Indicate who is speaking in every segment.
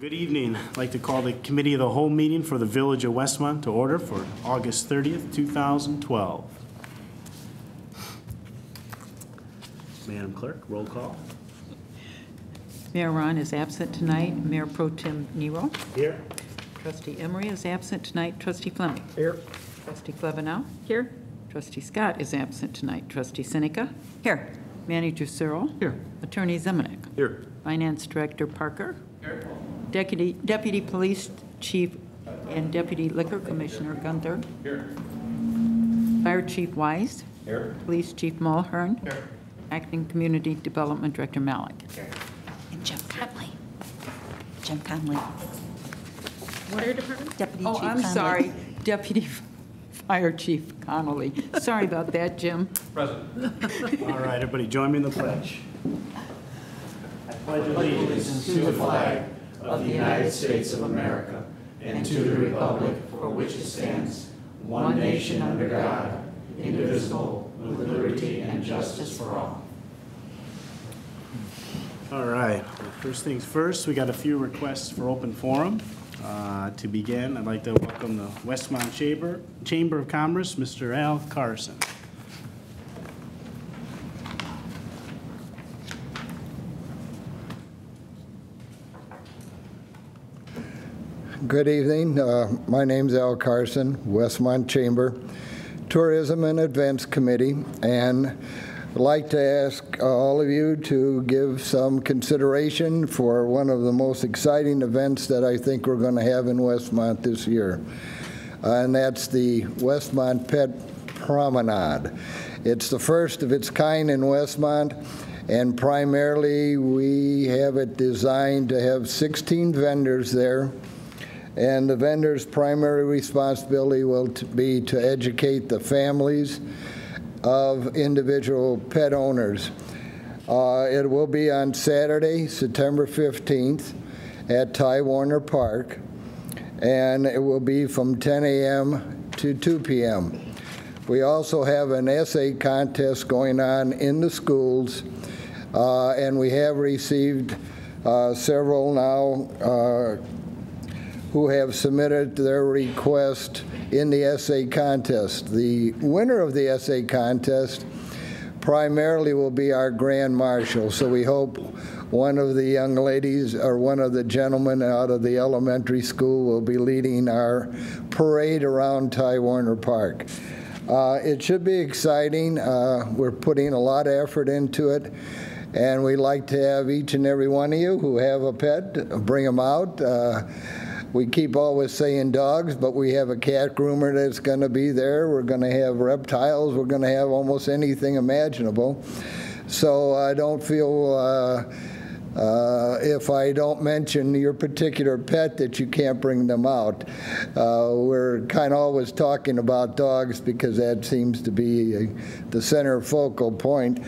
Speaker 1: Good evening. I'd like to call the Committee of the Whole meeting for the Village of Westmont to order for August 30th, 2012. Madam Clerk, roll call.
Speaker 2: Mayor Ron is absent tonight. Mayor Pro Tem Nero.
Speaker 1: Here.
Speaker 2: Trustee Emery is absent tonight. Trustee Fleming.
Speaker 1: Here.
Speaker 2: Trustee Klebanow. Here. Trustee Scott is absent tonight. Trustee Seneca. Here. Manager Searle.
Speaker 1: Here.
Speaker 2: Attorney Zemanek.
Speaker 1: Here.
Speaker 2: Finance Director Parker. Here. Deputy Police Chief and Deputy Liquor Commissioner Gunther.
Speaker 1: Here.
Speaker 2: Fire Chief Wise.
Speaker 1: Here.
Speaker 2: Police Chief Mulhern.
Speaker 1: Here.
Speaker 2: Acting Community Development Director Malik.
Speaker 1: Here.
Speaker 3: And Jim Conley. Jim Conley.
Speaker 2: What are your departments?
Speaker 3: Deputy
Speaker 2: Oh,
Speaker 3: Chief
Speaker 2: I'm
Speaker 3: Conley.
Speaker 2: sorry. Deputy Fire Chief Connolly. Sorry about that, Jim.
Speaker 1: Present. All right, everybody join me in the pledge. I pledge allegiance
Speaker 4: to the flag of the United States of America and to the republic for which it stands, one nation under God, indivisible, with liberty and justice for all.
Speaker 1: All right, well, first things first, we got a few requests for open forum. To begin, I'd like to welcome the Westmont Chamber of Commerce, Mr. Al Carson.
Speaker 5: Good evening. My name's Al Carson, Westmont Chamber Tourism and Events Committee, and I'd like to ask all of you to give some consideration for one of the most exciting events that I think we're going to have in Westmont this year, and that's the Westmont Pet Promenade. It's the first of its kind in Westmont, and primarily we have it designed to have 16 vendors there. And the vendor's primary responsibility will be to educate the families of individual pet owners. It will be on Saturday, September 15th at Ty Warner Park, and it will be from 10 a.m. to 2 p.m. We also have an essay contest going on in the schools, and we have received several now who have submitted their request in the essay contest. The winner of the essay contest primarily will be our Grand Marshal, so we hope one of the young ladies or one of the gentlemen out of the elementary school will be leading our parade around Ty Warner Park. It should be exciting. We're putting a lot of effort into it, and we'd like to have each and every one of you who have a pet, bring them out. We keep always saying dogs, but we have a cat groomer that's going to be there. We're going to have reptiles. We're going to have almost anything imaginable. So I don't feel, if I don't mention your particular pet, that you can't bring them out. We're kind of always talking about dogs because that seems to be the center focal point.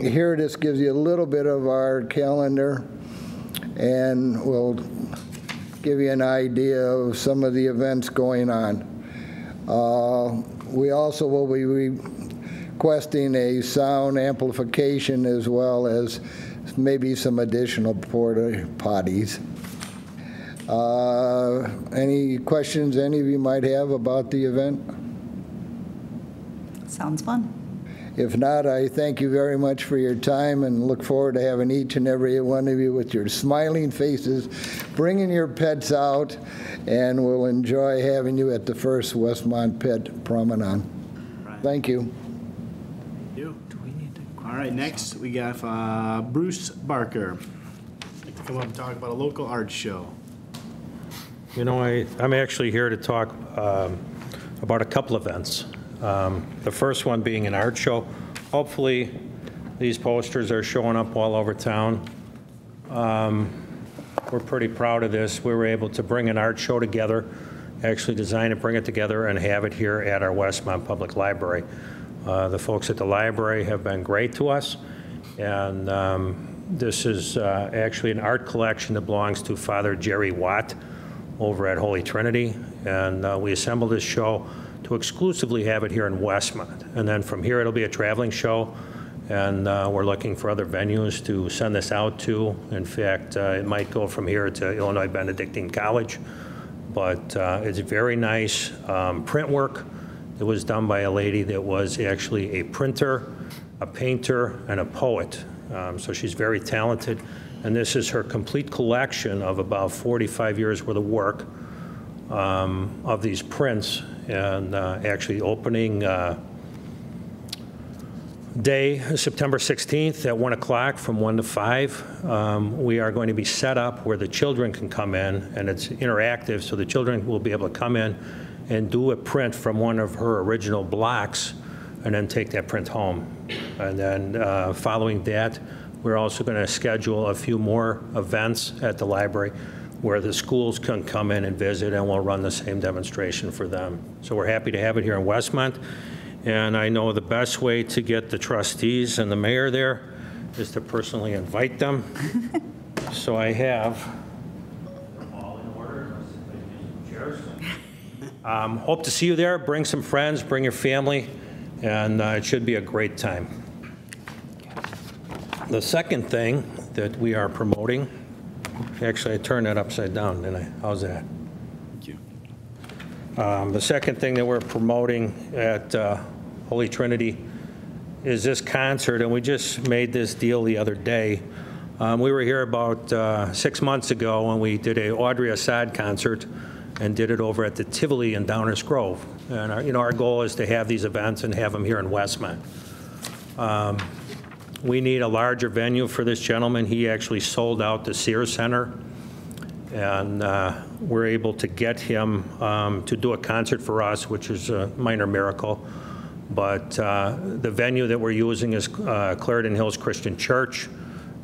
Speaker 5: Here, this gives you a little bit of our calendar, and we'll give you an idea of some of the events going on. We also will be requesting a sound amplification as well as maybe some additional porta potties. Any questions any of you might have about the event?
Speaker 3: Sounds fun.
Speaker 5: If not, I thank you very much for your time and look forward to having each and every one of you with your smiling faces, bringing your pets out, and we'll enjoy having you at the first Westmont Pet Promenade.
Speaker 1: Right.
Speaker 5: Thank you.
Speaker 1: Thank you. All right, next we got Bruce Barker. I'd like to come up and talk about a local art show.
Speaker 6: You know, I'm actually here to talk about a couple events. The first one being an art show. Hopefully, these posters are showing up all over town. We're pretty proud of this. We were able to bring an art show together, actually design it, bring it together, and have it here at our Westmont Public Library. The folks at the library have been great to us, and this is actually an art collection that belongs to Father Jerry Watt over at Holy Trinity, and we assembled this show to exclusively have it here in Westmont. And then from here, it'll be a traveling show, and we're looking for other venues to send this out to. In fact, it might go from here to Illinois Benedictine College, but it's very nice print work. It was done by a lady that was actually a printer, a painter, and a poet. So she's very talented, and this is her complete collection of about 45 years worth of work of these prints. And actually opening day, September 16th at 1 o'clock from 1 to 5. We are going to be set up where the children can come in, and it's interactive, so the children will be able to come in and do a print from one of her original blocks and then take that print home. And then following that, we're also going to schedule a few more events at the library where the schools can come in and visit, and we'll run the same demonstration for them. So we're happy to have it here in Westmont. And I know the best way to get the trustees and the mayor there is to personally invite them. So I have them all in order. Chairs. Hope to see you there. Bring some friends, bring your family, and it should be a great time. The second thing that we are promoting, actually I turned that upside down, didn't I? How's that?
Speaker 1: Thank you.
Speaker 6: The second thing that we're promoting at Holy Trinity is this concert, and we just made this deal the other day. We were here about 6 months ago when we did a Audrey Assad concert and did it over at the Tivoli in Downers Grove. And our goal is to have these events and have them here in Westmont. We need a larger venue for this gentleman. He actually sold out the Sears Center, and we're able to get him to do a concert for us, which is a minor miracle. But the venue that we're using is Clarendon Hills Christian Church.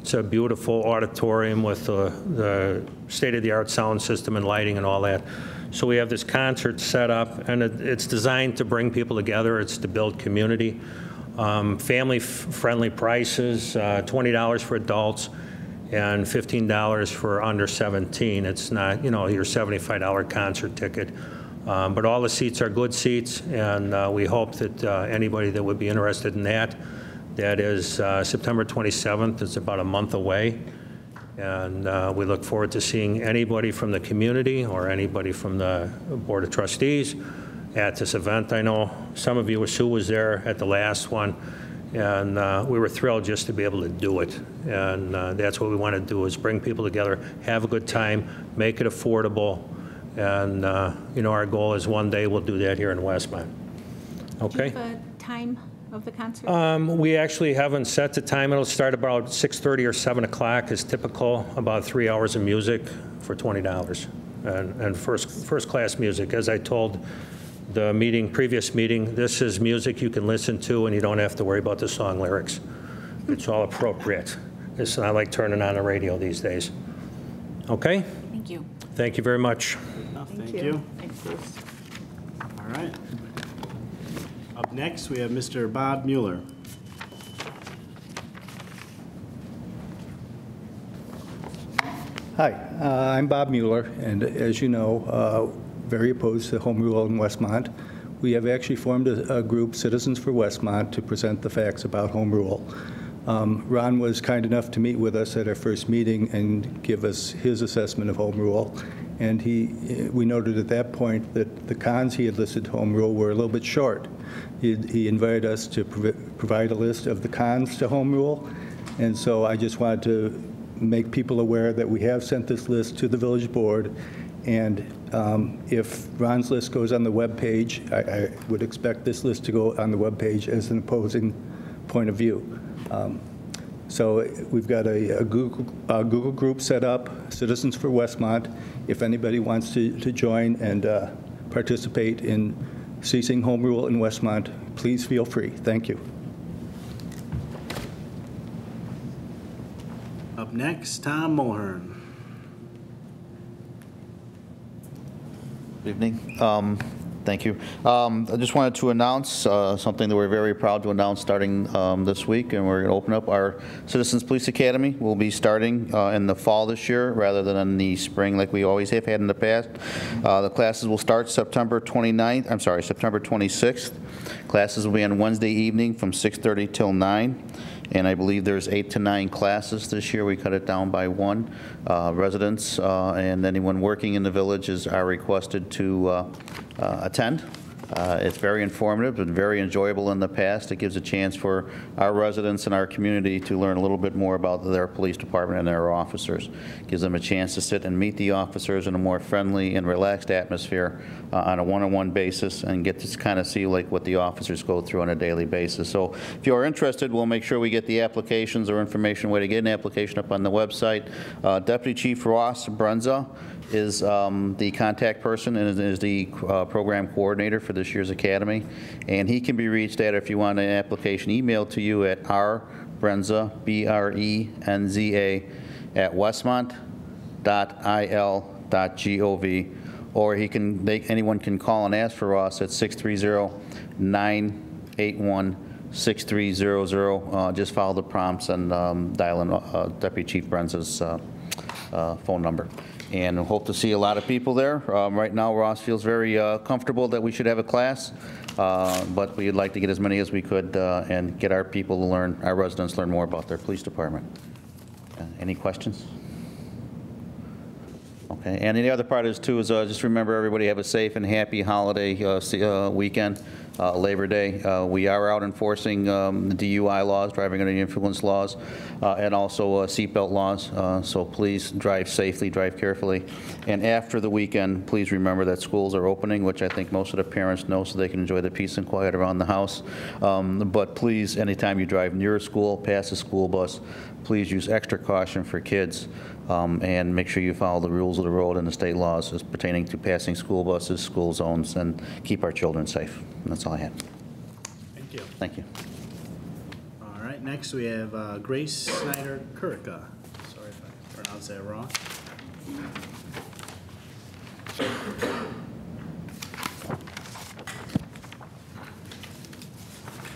Speaker 6: It's a beautiful auditorium with the state-of-the-art sound system and lighting and all that. So we have this concert set up, and it's designed to bring people together. It's to build community. Family-friendly prices, $20 for adults and $15 for under 17. It's not, your $75 concert ticket. But all the seats are good seats, and we hope that anybody that would be interested in that is September 27th. It's about a month away. And we look forward to seeing anybody from the community or anybody from the Board of Trustees at this event. I know some of you, Sue was there at the last one, and we were thrilled just to be able to do it. And that's what we want to do, is bring people together, have a good time, make it affordable, and our goal is one day we'll do that here in Westmont. Okay?
Speaker 3: Do you have a time of the concert?
Speaker 6: We actually haven't set the time. It'll start about 6:30 or 7 o'clock is typical, about 3 hours of music for $20. And first-class music. As I told the previous meeting, this is music you can listen to and you don't have to worry about the song lyrics. It's all appropriate. It's not like turning on the radio these days. Okay?
Speaker 3: Thank you.
Speaker 6: Thank you very much.
Speaker 1: Thank you.
Speaker 2: Thanks, Bruce.
Speaker 1: All right. Up next, we have Mr. Bob Mueller.
Speaker 7: Hi, I'm Bob Mueller, and as you know, very opposed to home rule in Westmont. We have actually formed a group, Citizens for Westmont, to present the facts about home rule. Ron was kind enough to meet with us at our first meeting and give us his assessment of home rule. And we noted at that point that the cons he had listed to home rule were a little bit short. He invited us to provide a list of the cons to home rule. And so I just wanted to make people aware that we have sent this list to the village board. And if Ron's list goes on the web page, I would expect this list to go on the web page as an opposing point of view. So we've got a Google group set up, Citizens for Westmont. If anybody wants to join and participate in ceasing home rule in Westmont, please feel free. Thank you.
Speaker 1: Up next, Tom Mulhern.
Speaker 8: Good evening. Thank you. I just wanted to announce something that we're very proud to announce starting this week, and we're going to open up our Citizens Police Academy. We'll be starting in the fall this year rather than in the spring like we always have had in the past. The classes will start September 26th. Classes will be on Wednesday evening from 6:30 till 9. And I believe there's 8 to 9 classes this year. We cut it down by 1. Residents and anyone working in the villages are requested to attend. It's very informative and very enjoyable in the past. It gives a chance for our residents and our community to learn a little bit more about their police department and their officers. It gives them a chance to sit and meet the officers in a more friendly and relaxed atmosphere on a one-on-one basis and get to kind of see like what the officers go through on a daily basis. So if you are interested, we'll make sure we get the applications or information way to get an application up on the website. Deputy Chief Ross Brunza is the contact person and is the program coordinator for this year's academy. And he can be reached at, if you want an application emailed to you, at rbrenza, B-R-E-N-Z-A, at westmont.il.gov. Or anyone can call and ask for us at 630-981-6300. Just follow the prompts and dial in Deputy Chief Brenza's phone number. And hope to see a lot of people there. Right now, Ross feels very comfortable that we should have a class, but we'd like to get as many as we could and get our people to learn, our residents learn more about their police department. Any questions? Okay, and the other part is, too, is just remember everybody have a safe and happy holiday weekend, Labor Day. We are out enforcing the DUI laws, driving under the influence laws, and also seatbelt laws. So please drive safely, drive carefully. And after the weekend, please remember that schools are opening, which I think most of the parents know, so they can enjoy the peace and quiet around the house. But please, anytime you drive near a school, past a school bus, please use extra caution for kids. And make sure you follow the rules of the road and the state laws as pertaining to passing school buses, school zones, and keep our children safe. And that's all I had.
Speaker 1: Thank you.
Speaker 8: Thank you.
Speaker 1: All right, next we have Grace Snyder-Kurika. Sorry if I pronounced that wrong.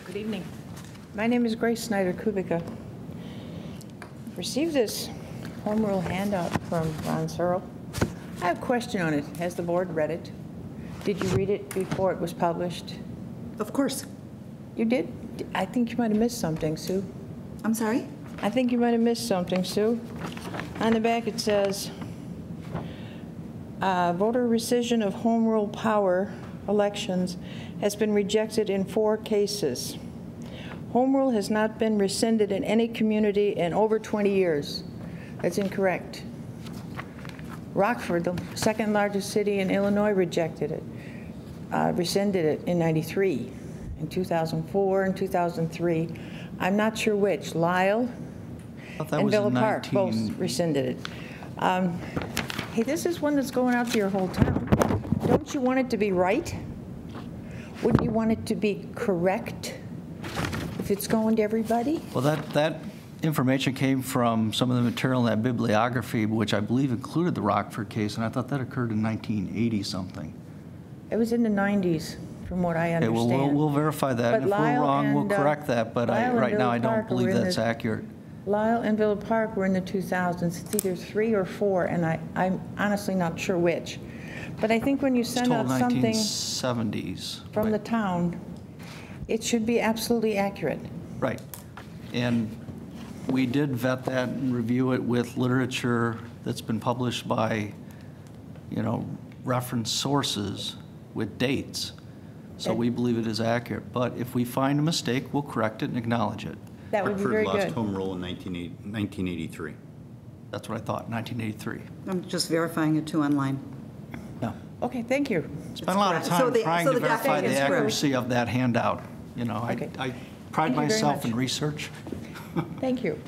Speaker 9: Good evening. My name is Grace Snyder-Kurika. Received this home rule handout from Ron Searle. I have a question on it. Has the board read it? Did you read it before it was published?
Speaker 3: Of course.
Speaker 9: You did? I think you might have missed something, Sue.
Speaker 3: I'm sorry?
Speaker 9: I think you might have missed something, Sue. On the back it says, voter rescission of home rule power elections has been rejected in 4 cases. Home rule has not been rescinded in any community in over 20 years. That's incorrect. Rockford, the second largest city in Illinois, rejected it, rescinded it in '93, in 2004, and 2003. I'm not sure which. Lisle and Villa Park both rescinded it. Hey, this is one that's going out to your whole town. Don't you want it to be right? Wouldn't you want it to be correct if it's going to everybody?
Speaker 10: Well, that information came from some of the material in that bibliography, which I believe included the Rockford case, and I thought that occurred in 1980-something.
Speaker 9: It was in the 90s, from what I understand.
Speaker 10: Okay, well, we'll verify that.
Speaker 9: But
Speaker 10: And if we're wrong, we'll correct that, but right now I don't believe that's accurate.
Speaker 9: Lisle and Villa Park were in the 2000s. It's either 3 or 4, and I'm honestly not sure which. But I think when you send out something
Speaker 10: 1970s.
Speaker 9: from the town, it should be absolutely accurate.
Speaker 10: Right. And we did vet that and review it with literature that's been published by, reference sources with dates. So we believe it is accurate. But if we find a mistake, we'll correct it and acknowledge it.
Speaker 9: That would be very
Speaker 11: Hartford
Speaker 9: good.
Speaker 11: lost home rule in 1983.
Speaker 10: That's what I thought, 1983.
Speaker 3: I'm just verifying it too online.
Speaker 10: No.
Speaker 9: Okay, thank you.
Speaker 10: Spent a lot of time trying to verify the accuracy of that handout.
Speaker 9: Okay.
Speaker 10: I pride
Speaker 9: Thank you very
Speaker 10: myself
Speaker 9: much.
Speaker 10: in research.
Speaker 9: Thank you.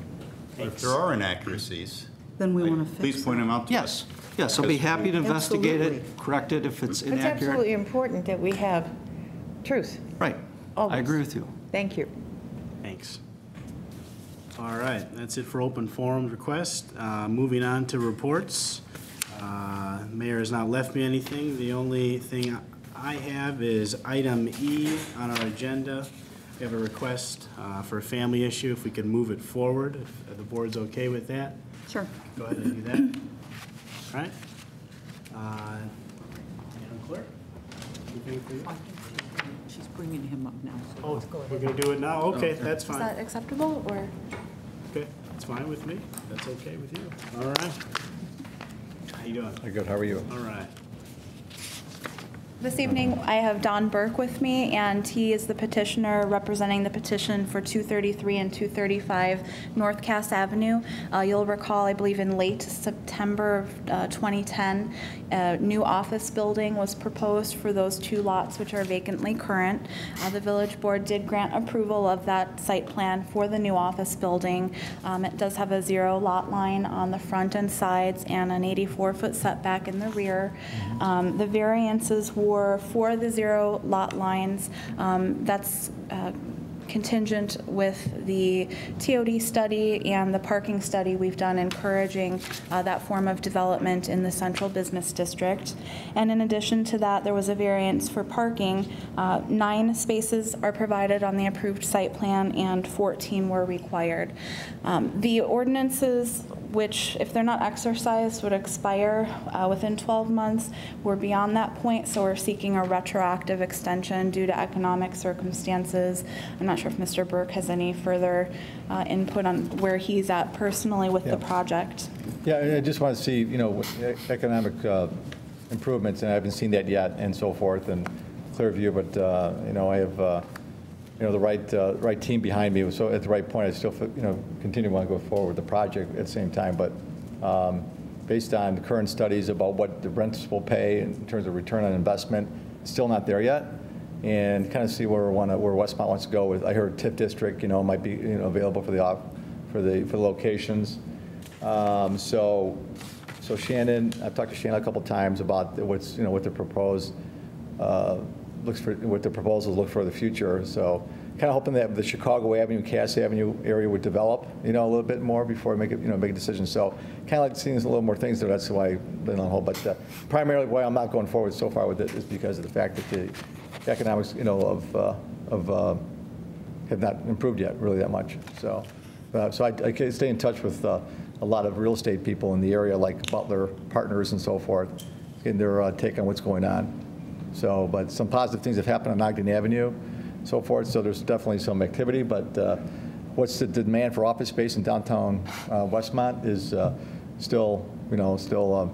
Speaker 11: But if there are inaccuracies,
Speaker 3: Then we want to fix
Speaker 11: please point them out to
Speaker 10: Yes,
Speaker 11: us.
Speaker 10: yes, I'll be happy to investigate it,
Speaker 3: Absolutely.
Speaker 10: correct it if it's
Speaker 9: It's absolutely
Speaker 10: inaccurate.
Speaker 9: important that we have truth.
Speaker 10: Right, I
Speaker 9: Always.
Speaker 10: agree with you.
Speaker 9: Thank you.
Speaker 1: Thanks. All right, that's it for open forum request. Moving on to reports. Mayor has not left me anything. The only thing I have is item E on our agenda. We have a request for a family issue, if we can move it forward, if the board's okay with that.
Speaker 2: Sure.
Speaker 1: Go ahead and do that. All right. Madam Clerk? Anything for you?
Speaker 2: She's bringing him up now.
Speaker 1: Oh, we're going to do it now? Okay, that's
Speaker 12: Is
Speaker 1: fine.
Speaker 12: that acceptable, or?
Speaker 1: Okay, it's fine with me. That's okay with you. All right. How you doing?
Speaker 13: Good, how are you?
Speaker 1: All right.
Speaker 12: This evening, I have Don Burke with me, and he is the petitioner representing the petition for 233 and 235 North Cass Avenue. You'll recall, I believe in late September of 2010, a new office building was proposed for those two lots, which are vacantly current. The village board did grant approval of that site plan for the new office building. It does have a 0 lot line on the front and sides and an 84-foot setback in the rear. The variances were for the 0 lot lines. That's contingent with the TOD study and the parking study we've done encouraging that form of development in the central business district. And in addition to that, there was a variance for parking. 9 spaces are provided on the approved site plan and 14 were required. The ordinances, which if they're not exercised would expire within 12 months, we're beyond that point, so we're seeking a retroactive extension due to economic circumstances. I'm not sure if Mr. Burke has any further input on where he's at personally with the project.
Speaker 13: Yeah, I just want to see, with economic improvements, and I haven't seen that yet, and so forth, and clear view, but, I have, the right team behind me, so at the right point, I still, continue to want to go forward with the project at the same time, but based on the current studies about what the rents will pay in terms of return on investment, still not there yet. And kind of see where Westmont wants to go with. I heard TIF district, might be available for the locations. So Shannon, I've talked to Shannon a couple times about what the proposed what the proposals look for the future. So kind of hoping that the Chicago Avenue, Cass Avenue area would develop, a little bit more before we make a decision. So kind of like seeing a little more things there. That's why I've been on hold. But primarily why I'm not going forward so far with it is because of the fact that the economics, have not improved yet really that much. So I can stay in touch with a lot of real estate people in the area, like Butler Partners and so forth, getting their take on what's going on. So, but some positive things have happened on Ogden Avenue, so forth. So there's definitely some activity. But what's the demand for office space in downtown Westmont is still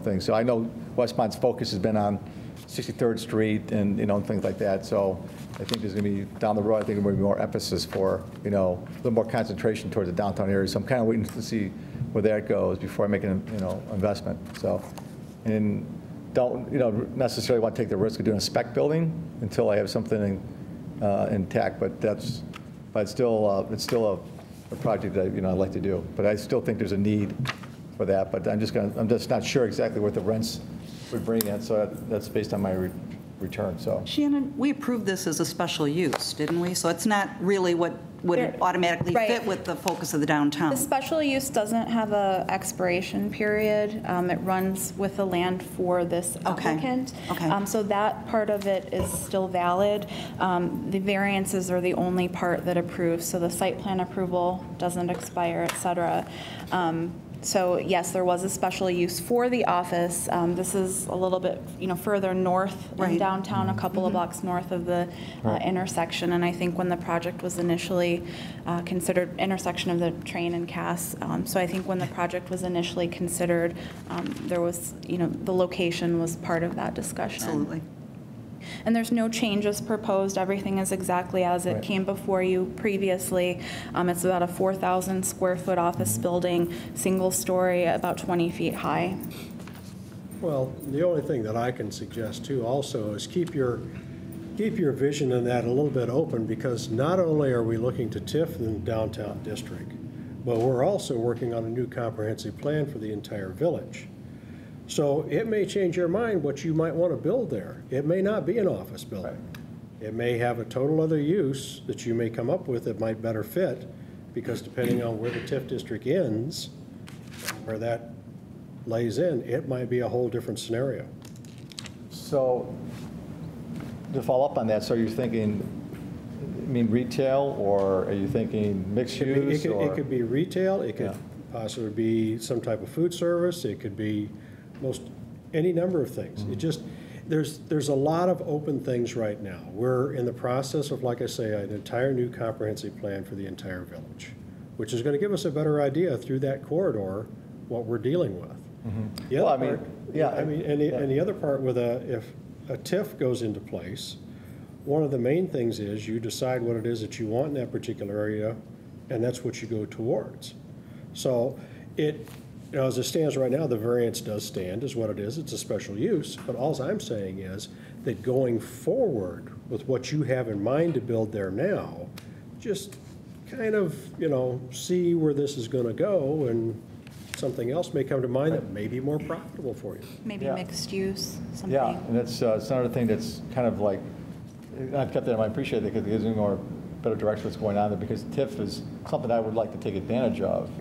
Speaker 13: things. So I know Westmont's focus has been on 63rd Street and things like that. So I think there's going to be down the road. I think there will be more emphasis for a little more concentration towards the downtown area. So I'm kind of waiting to see where that goes before I make an investment. So and don't necessarily want to take the risk of doing a spec building until I have something intact. But it's still a project that I'd like to do. But I still think there's a need for that. But I'm just not sure exactly what the rents would bring in, so that's based on my return. So
Speaker 3: Shannon, we approved this as a special use, didn't we? So it's not really what would automatically fit with the focus of the downtown.
Speaker 12: The special use doesn't have a expiration period. It runs with the land for this applicant.
Speaker 3: Okay.
Speaker 12: So that part of it is still valid. The variances are the only part that approves. So the site plan approval doesn't expire, et cetera. So yes, there was a special use for the office. This is a little bit, further north in downtown, a couple of blocks north of the intersection. And I think when the project was initially considered, intersection of the train and Cass. So I think when the project was initially considered, there was, the location was part of that discussion.
Speaker 3: Absolutely.
Speaker 12: And there's no changes proposed. Everything is exactly as it came before you previously. It's about a 4,000 square foot office building, single story, about 20 feet high.
Speaker 14: Well, the only thing that I can suggest too also is keep your vision in that a little bit open, because not only are we looking to TIF in the downtown district, but we're also working on a new comprehensive plan for the entire village. So it may change your mind what you might want to build there. It may not be an office building. It may have a total other use that you may come up with that might better fit, because depending on where the TIF district ends, where that lays in, it might be a whole different scenario.
Speaker 13: So to follow up on that, so you're thinking, I mean, retail, or are you thinking mixed use?
Speaker 14: It could be retail, it could possibly be some type of food service, it could be any number of things. It just, there's a lot of open things right now. We're in the process of, like I say, an entire new comprehensive plan for the entire village, which is going to give us a better idea through that corridor what we're dealing with. The other and the other part with if a TIF goes into place, one of the main things is you decide what it is that you want in that particular area, and that's what you go towards. So as it stands right now, the variance does stand is what it is. It's a special use. But all I'm saying is that going forward with what you have in mind to build there now, just kind of, see where this is going to go, and something else may come to mind that may be more profitable for you.
Speaker 12: Maybe mixed use, something.
Speaker 13: Yeah, and that's it's another thing that's kind of like, I've kept that in mind. I appreciate it because it gives me more better direction what's going on there, because TIF is something I would like to take advantage of,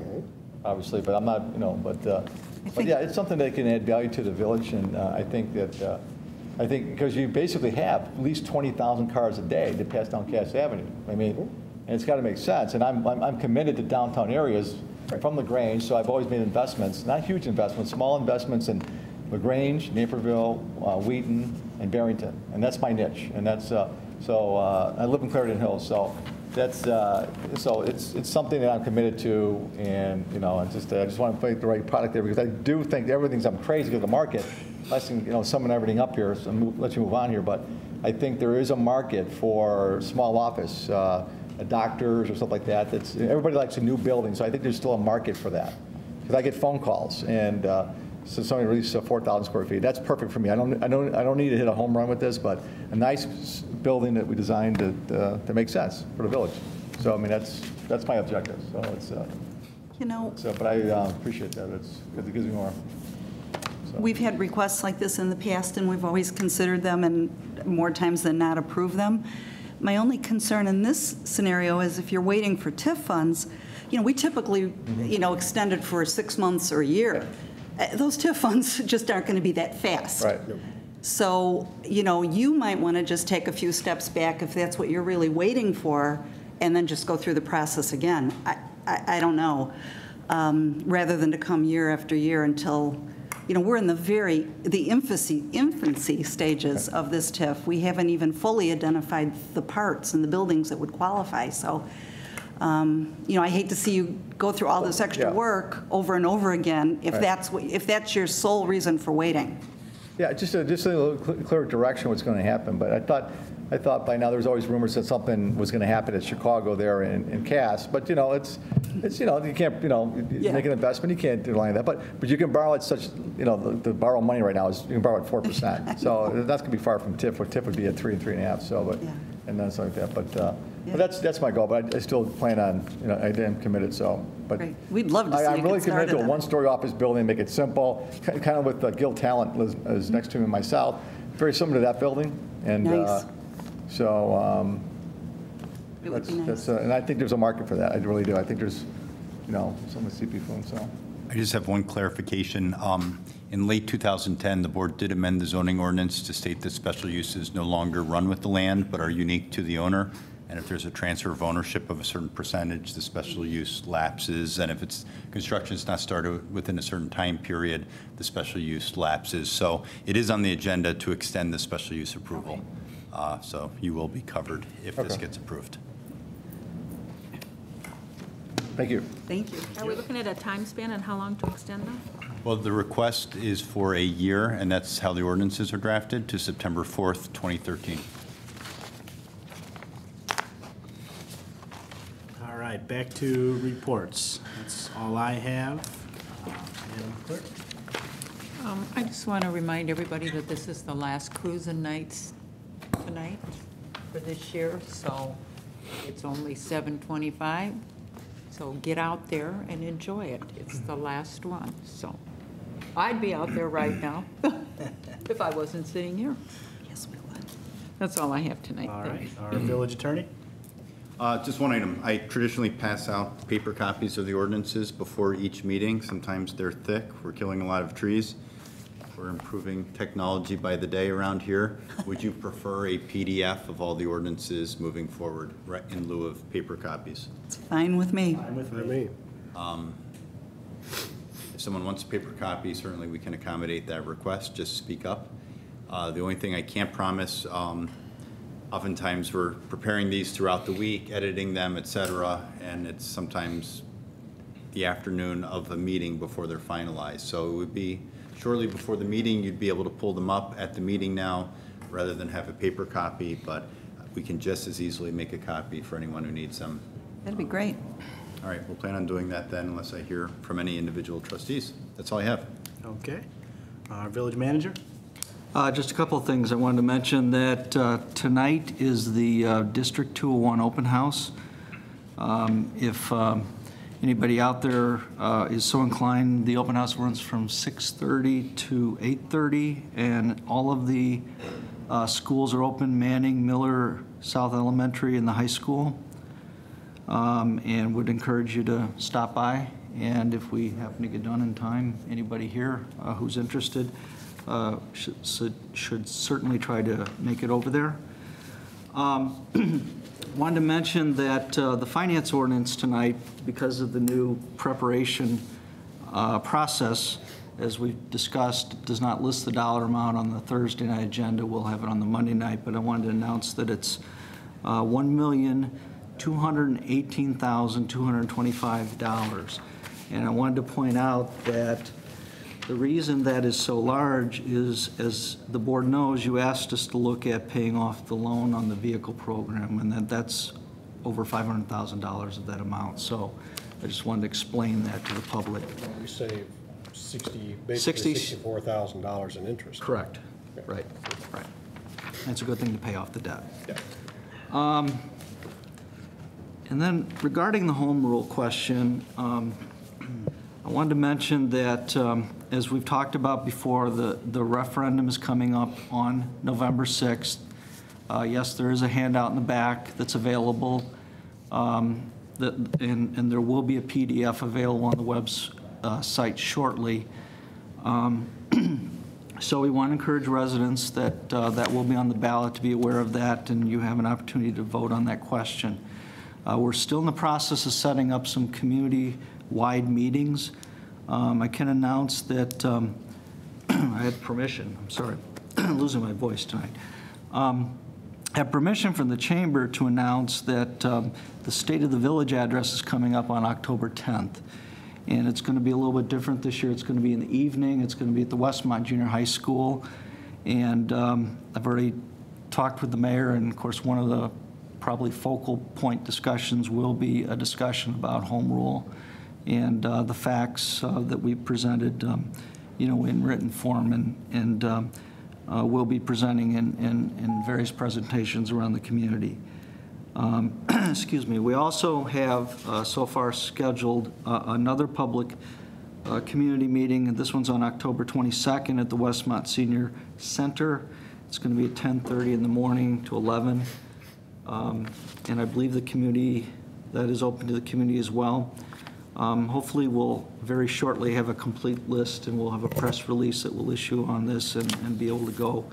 Speaker 13: obviously, but I'm not, but yeah, it's something that can add value to the village, and I think because you basically have at least 20,000 cars a day that pass down Cass Avenue. I mean, and it's got to make sense, and I'm committed to downtown areas from LaGrange, so I've always made investments, not huge investments, small investments in LaGrange, Naperville, Wheaton, and Barrington, and that's my niche, and that's I live in Clarendon Hills, so that's so it's something that I'm committed to, and I just want to make the right product there, because I do think I'm crazy with the market, summing everything up here, so let you move on here, but I think there is a market for small office. Doctors or stuff like that. Everybody likes a new building, so I think there's still a market for that. Because I get phone calls, and so somebody released 4,000 square feet. That's perfect for me. I don't need to hit a home run with this, but a nice building that we designed to make sense for the village. So I mean, that's my objective. So it's but I appreciate that. Because it gives me more. So.
Speaker 3: We've had requests like this in the past, and we've always considered them, and more times than not approved them. My only concern in this scenario is if you're waiting for TIF funds, we typically, extend it for 6 months or a year. Those TIF funds just aren't going to be that fast.
Speaker 13: Right.
Speaker 3: So, you might want to just take a few steps back if that's what you're really waiting for, and then just go through the process again. I don't know, rather than to come year after year until, we're in the infancy stages of this TIF. We haven't even fully identified the parts and the buildings that would qualify. So, I hate to see you go through all this extra work over and over again if that's your sole reason for waiting.
Speaker 13: Yeah, just a little clear direction what's going to happen. But I thought by now there's always rumors that something was going to happen at Chicago there in Cass. But it's you can't make an investment, you can't do any of that. But you can borrow at such to borrow money right now is you can borrow at 4%. So that's going to be far from TIF. Where TIF would be at 3 and 3.5. So and then something like that. But that's my goal. But I still plan on I am committed. So
Speaker 3: Great. We'd love to see
Speaker 13: I'm really committed to a
Speaker 3: on
Speaker 13: one-story office building, make it simple, kind of with Gil Talent is next to me and myself, very similar to that building. And
Speaker 3: nice.
Speaker 13: So
Speaker 3: it would be nice.
Speaker 13: and I think there's a market for that. I really do. I think there's some with CP Food. So
Speaker 11: I just have one clarification. In late 2010, the board did amend the zoning ordinance to state that special uses no longer run with the land but are unique to the owner. And if there's a transfer of ownership of a certain percentage, the special use lapses. And if construction is not started within a certain time period, the special use lapses. So it is on the agenda to extend the special use approval. So you will be covered if this gets approved.
Speaker 13: thank you.
Speaker 3: Thank you.
Speaker 2: Are we looking at a time span and how long to extend them?
Speaker 11: Well, the request is for a year, and that's how the ordinances are drafted, to September 4th, 2013.
Speaker 1: All right, back to reports. That's all I have. Madam Clerk?
Speaker 2: I just want to remind everybody that this is the last cruising nights tonight for this year, so it's only 7:25. So get out there and enjoy it. It's the last one. So I'd be out there right now if I wasn't sitting here.
Speaker 3: Yes, we would.
Speaker 2: That's all I have tonight.
Speaker 1: All right, our village attorney?
Speaker 11: Just one item. I traditionally pass out paper copies of the ordinances before each meeting. Sometimes they're thick. We're killing a lot of trees. We're improving technology by the day around here. Would you prefer a PDF of all the ordinances moving forward, right, in lieu of paper copies?
Speaker 3: It's fine with me.
Speaker 1: Fine with
Speaker 14: I
Speaker 1: me.
Speaker 14: mean,
Speaker 11: If someone wants a paper copy, certainly we can accommodate that request. Just speak up. The only thing I can't promise, oftentimes we're preparing these throughout the week, editing them, et cetera, and it's sometimes the afternoon of a meeting before they're finalized. So it would be shortly before the meeting, you'd be able to pull them up at the meeting now rather than have a paper copy, but we can just as easily make a copy for anyone who needs them.
Speaker 3: That'd be great.
Speaker 11: All right, we'll plan on doing that then unless I hear from any individual trustees. That's all I have.
Speaker 1: Okay. Village manager?
Speaker 10: Just a couple of things. I wanted to mention that tonight is the District 201 open house. If anybody out there is so inclined, the open house runs from 6:30 to 8:30, and all of the schools are open, Manning, Miller, South Elementary, and the high school, and would encourage you to stop by. And if we happen to get done in time, anybody here who's interested should certainly try to make it over there. Wanted to mention that the finance ordinance tonight, because of the new preparation process, as we've discussed, does not list the dollar amount on the Thursday night agenda. We'll have it on the Monday night, but I wanted to announce that it's $1,218,225. And I wanted to point out that the reason that is so large is, as the board knows, you asked us to look at paying off the loan on the vehicle program, and that's over $500,000 of that amount. So I just wanted to explain that to the public.
Speaker 14: we save basically $64,000 in interest.
Speaker 10: Correct. Right. That's a good thing to pay off the debt.
Speaker 14: Yeah.
Speaker 10: And then regarding the home rule question, I wanted to mention that, as we've talked about before, the referendum is coming up on November 6th. Yes, there is a handout in the back that's available, and there will be a PDF available on the website shortly. So we want to encourage residents that that will be on the ballot to be aware of that, and you have an opportunity to vote on that question. We're still in the process of setting up some community-wide meetings. I can announce that I had permission. I'm sorry, I'm losing my voice tonight. I have permission from the chamber to announce that the State of the Village address is coming up on October 10th. And it's going to be a little bit different this year. It's going to be in the evening. It's going to be at the Westmont Junior High School. And I've already talked with the mayor, and of course one of the probably focal point discussions will be a discussion about home rule and the facts that we presented, in written form, and we'll be presenting in various presentations around the community. Excuse me. We also have so far scheduled another public community meeting, and this one's on October 22nd at the Westmont Senior Center. It's going to be at 10:30 in the morning to 11. And I believe the community, that is open to the community as well. Hopefully we'll very shortly have a complete list, and we'll have a press release that we'll issue on this and be able to go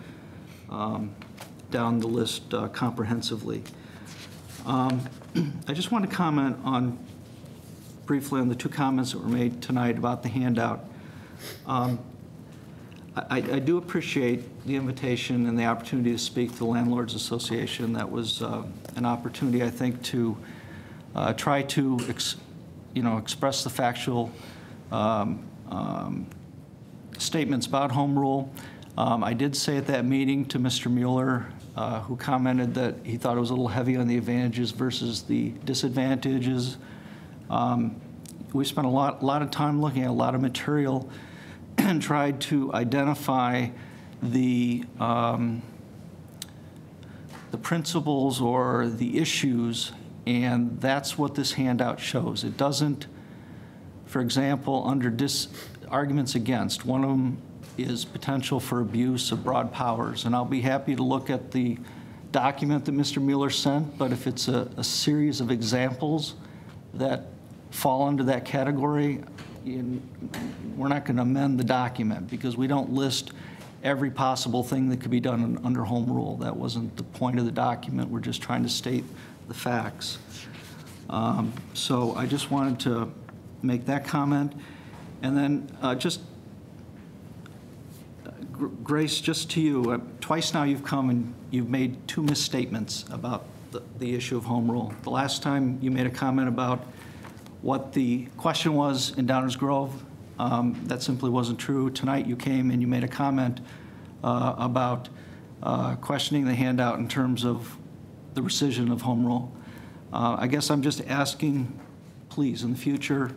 Speaker 10: down the list comprehensively. I just want to comment briefly on the two comments that were made tonight about the handout. I do appreciate the invitation and the opportunity to speak to the Landlords Association. That was an opportunity, I think, to try to express the factual statements about home rule. I did say at that meeting to Mr. Mueller, who commented that he thought it was a little heavy on the advantages versus the disadvantages. We spent a lot of time looking at a lot of material and tried to identify the principles or the issues, and that's what this handout shows. It doesn't, for example, under arguments against, one of them is potential for abuse of broad powers, and I'll be happy to look at the document that Mr. Mueller sent, but if it's a series of examples that fall under that category, we're not going to amend the document because we don't list every possible thing that could be done under home rule. That wasn't the point of the document. We're just trying to state the facts. So I just wanted to make that comment. And then Grace, just to you, twice now you've come and you've made 2 misstatements about the issue of home rule. The last time you made a comment about what the question was in Downers Grove. That simply wasn't true. Tonight you came and you made a comment about questioning the handout in terms of the rescission of home rule. I guess I'm just asking, please, in the future,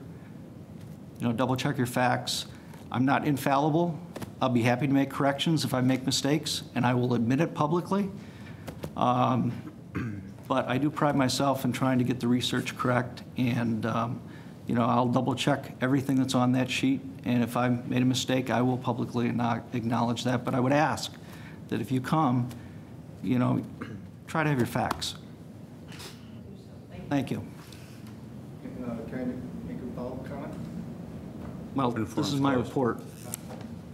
Speaker 10: double check your facts. I'm not infallible. I'll be happy to make corrections if I make mistakes, and I will admit it publicly. But I do pride myself in trying to get the research correct, and I'll double check everything that's on that sheet, and if I made a mistake, I will publicly acknowledge that. But I would ask that if you come, try to have your facts. Thank you.
Speaker 7: Can I make a follow-up comment?
Speaker 10: Well, this is my report.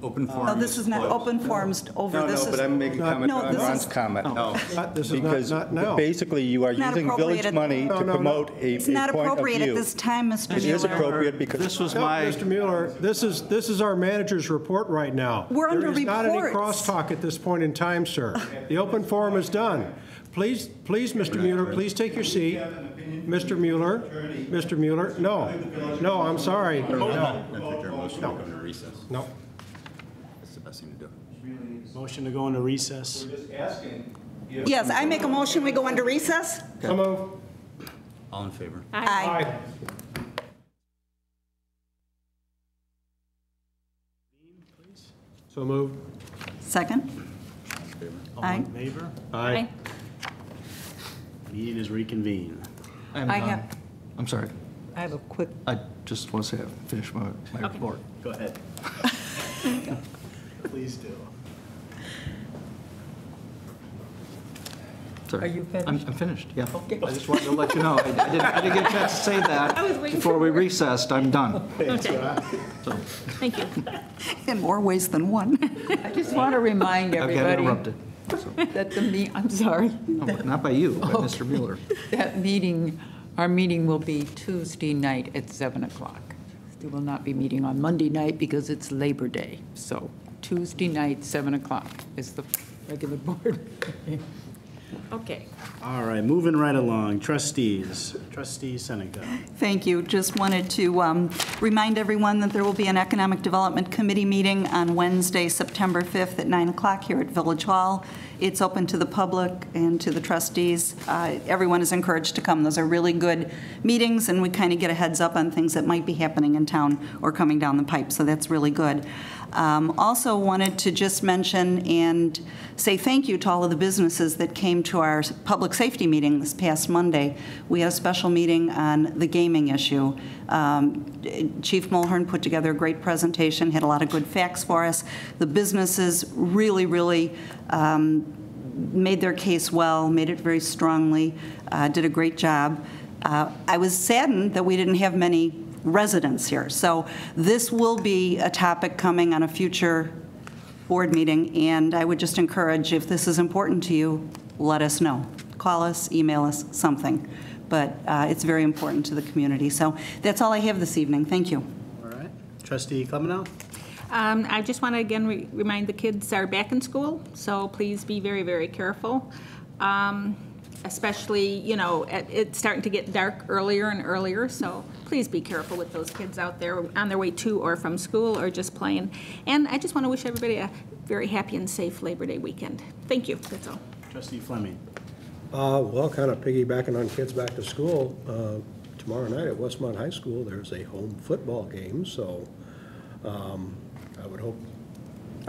Speaker 11: Open forum.
Speaker 3: No, this is not open forums over.
Speaker 7: No, but I'm making a comment on Ron's comment.
Speaker 11: No.
Speaker 14: This is
Speaker 7: Because
Speaker 14: not now.
Speaker 7: basically you are
Speaker 3: Not
Speaker 7: using village
Speaker 3: appropriate.
Speaker 7: money to promote a point of view.
Speaker 3: It's not appropriate at this time, Mr. Mueller.
Speaker 7: It is appropriate because
Speaker 10: This was
Speaker 14: No,
Speaker 10: my...
Speaker 14: Mr. Mueller, this is our manager's report right now.
Speaker 3: We're under
Speaker 14: There is not any
Speaker 3: reports.
Speaker 14: crosstalk at this point in time, sir. The open forum is done. Please, Mr. Mueller, please take your seat. Mr. Mueller, no, I'm sorry. No. No.
Speaker 11: That's the best thing to do.
Speaker 1: Motion to go into recess.
Speaker 3: Yes, I make a motion, we go into recess?
Speaker 14: So move.
Speaker 11: All in favor?
Speaker 3: Aye.
Speaker 14: So move.
Speaker 3: Second?
Speaker 1: All
Speaker 3: Aye.
Speaker 1: in favor?
Speaker 14: Aye.
Speaker 1: Meeting is reconvened.
Speaker 10: I'm sorry.
Speaker 2: I have a quick,
Speaker 10: I just want to say I finished my report.
Speaker 1: Go ahead. Please do.
Speaker 10: Sorry.
Speaker 2: Are you finished?
Speaker 10: I'm finished, yeah.
Speaker 2: Okay.
Speaker 10: I just wanted to let you know. I didn't get a chance to say that before we recessed. I'm done. So,
Speaker 15: Thank you.
Speaker 3: In more ways than one.
Speaker 2: I just want to remind
Speaker 10: I've got
Speaker 2: everybody
Speaker 10: interrupted.
Speaker 2: that I'm sorry,
Speaker 10: No, not by you, by Mr. Mueller.
Speaker 2: that meeting, our meeting will be Tuesday night at 7 o'clock. We will not be meeting on Monday night because it's Labor Day. So Tuesday night, 7 o'clock is the regular board. Okay.
Speaker 1: All right, moving right along. Trustees. Trustee Seneca.
Speaker 3: Thank you. Just wanted to remind everyone that there will be an Economic Development Committee meeting on Wednesday, September 5th at 9 o'clock here at Village Hall. It's open to the public and to the trustees. Everyone is encouraged to come. Those are really good meetings, and we kind of get a heads up on things that might be happening in town or coming down the pipe, so that's really good. Also wanted to just mention and say thank you to all of the businesses that came to our public safety meeting this past Monday. We had a special meeting on the gaming issue. Chief Mulhern put together a great presentation, had a lot of good facts for us. The businesses really, really made their case well, made it very strongly, did a great job. I was saddened that we didn't have many residents here. So this will be a topic coming on a future board meeting, and I would just encourage, if this is important to you, let us know. Call us, email us, something. But it's very important to the community. So that's all I have this evening. Thank you.
Speaker 1: All right. Trustee Clemenow?
Speaker 15: I just want to again remind the kids are back in school, so please be very, very careful. Especially, it's starting to get dark earlier and earlier, so please be careful with those kids out there on their way to or from school or just playing. And I just want to wish everybody a very happy and safe Labor Day weekend. Thank you, that's all.
Speaker 1: Trustee Fleming?
Speaker 14: Well, kind of piggybacking on kids back to school, tomorrow night at Westmont High School, there's a home football game, so I would hope.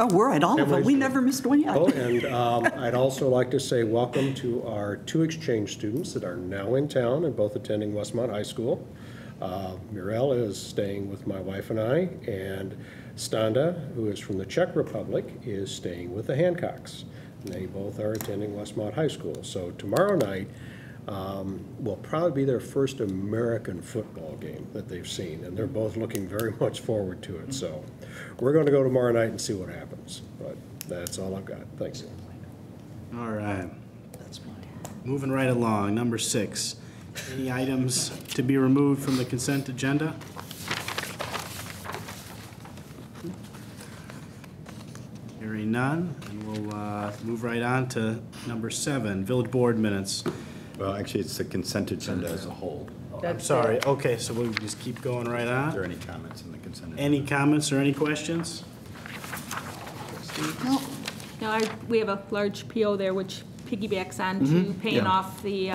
Speaker 3: Oh, we're at all of them. We never missed one yet.
Speaker 14: Oh, and I'd also like to say welcome to our 2 exchange students that are now in town and both attending Westmont High School. Muriel is staying with my wife and I, and Standa, who is from the Czech Republic, is staying with the Hancocks. And they both are attending Westmont High School. So tomorrow night, will probably be their first American football game that they've seen, and they're both looking very much forward to it. So we're going to go tomorrow night and see what happens. But that's all I've got. Thanks.
Speaker 1: All right. Moving right along, number 6. Any items to be removed from the consent agenda? Hearing none, and we'll move right on to number 7, village board minutes.
Speaker 11: Well, actually, it's the consent agenda as a whole.
Speaker 1: I'm sorry. Okay, so we'll just keep going right
Speaker 11: Are there
Speaker 1: on.
Speaker 11: any comments in the consent agenda?
Speaker 1: Any comments or any questions?
Speaker 15: No, we have a large PO there which piggybacks on to paying off the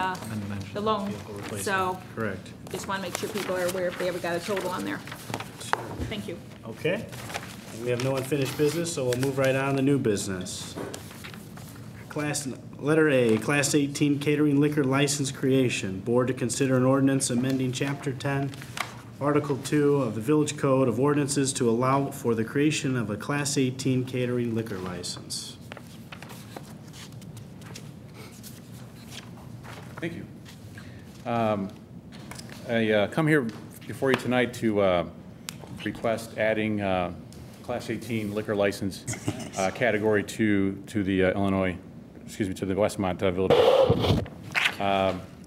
Speaker 15: loan. So
Speaker 1: Correct.
Speaker 15: just want to make sure people are aware if they ever got a total on there. Thank you.
Speaker 1: Okay. We have no unfinished business, so we'll move right on to new business. Letter A, Class 18 catering liquor license creation. Board to consider an ordinance amending Chapter 10, Article 2 of the Village Code of Ordinances to allow for the creation of a Class 18 catering liquor license.
Speaker 16: Thank you. I come here before you tonight to request adding Class 18 liquor license category to the to the Westmont Village.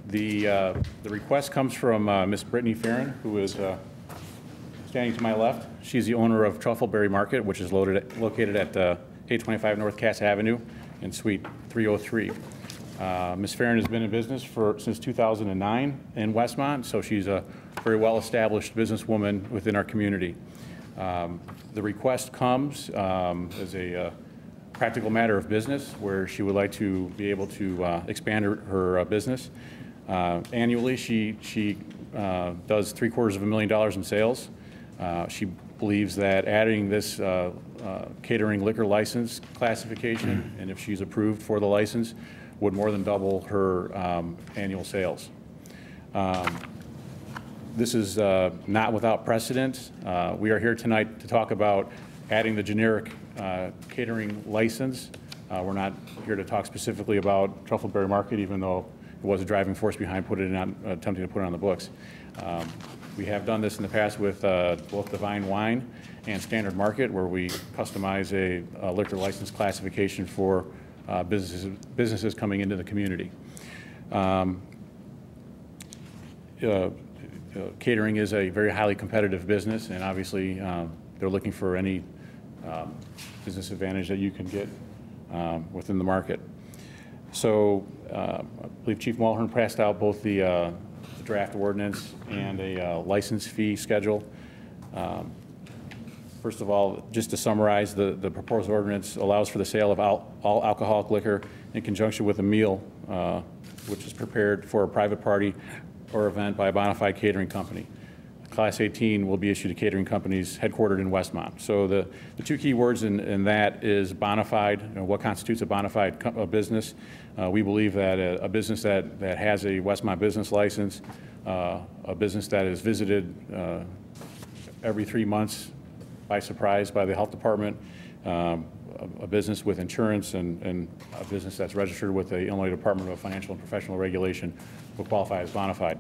Speaker 16: The request comes from Miss Brittany Farron, who is standing to my left. She's the owner of Truffleberry Market, which is located at 825 North Cass Avenue in Suite 303. Ms. Farron has been in business since 2009 in Westmont, so she's a very well-established businesswoman within our community. The request comes as a practical matter of business, where she would like to be able to expand her business. Annually, she does $750,000 in sales. She believes that adding this catering liquor license classification, and if she's approved for the license, would more than double her annual sales. This is not without precedent. We are here tonight to talk about adding the generic catering license. We're not here to talk specifically about Truffleberry Market, even though it was a driving force behind attempting to put it on the books. We have done this in the past with both Divine Wine and Standard Market, where we customize a liquor license classification for businesses coming into the community. Catering is a very highly competitive business, and obviously they're looking for any business advantage that you can get within the market. So I believe Chief Mulhern passed out both the draft ordinance and a license fee schedule. First of all, just to summarize, the proposed ordinance allows for the sale of all alcoholic liquor in conjunction with a meal, which is prepared for a private party or event by a bona fide catering company. Class 18 will be issued to catering companies headquartered in Westmont. So the two key words in that is bona fide. What constitutes a bona fide business? We believe that a business that has a Westmont business license, a business that is visited every 3 months by surprise by the health department, a business with insurance, and a business that's registered with the Illinois Department of Financial and Professional Regulation will qualify as bona fide.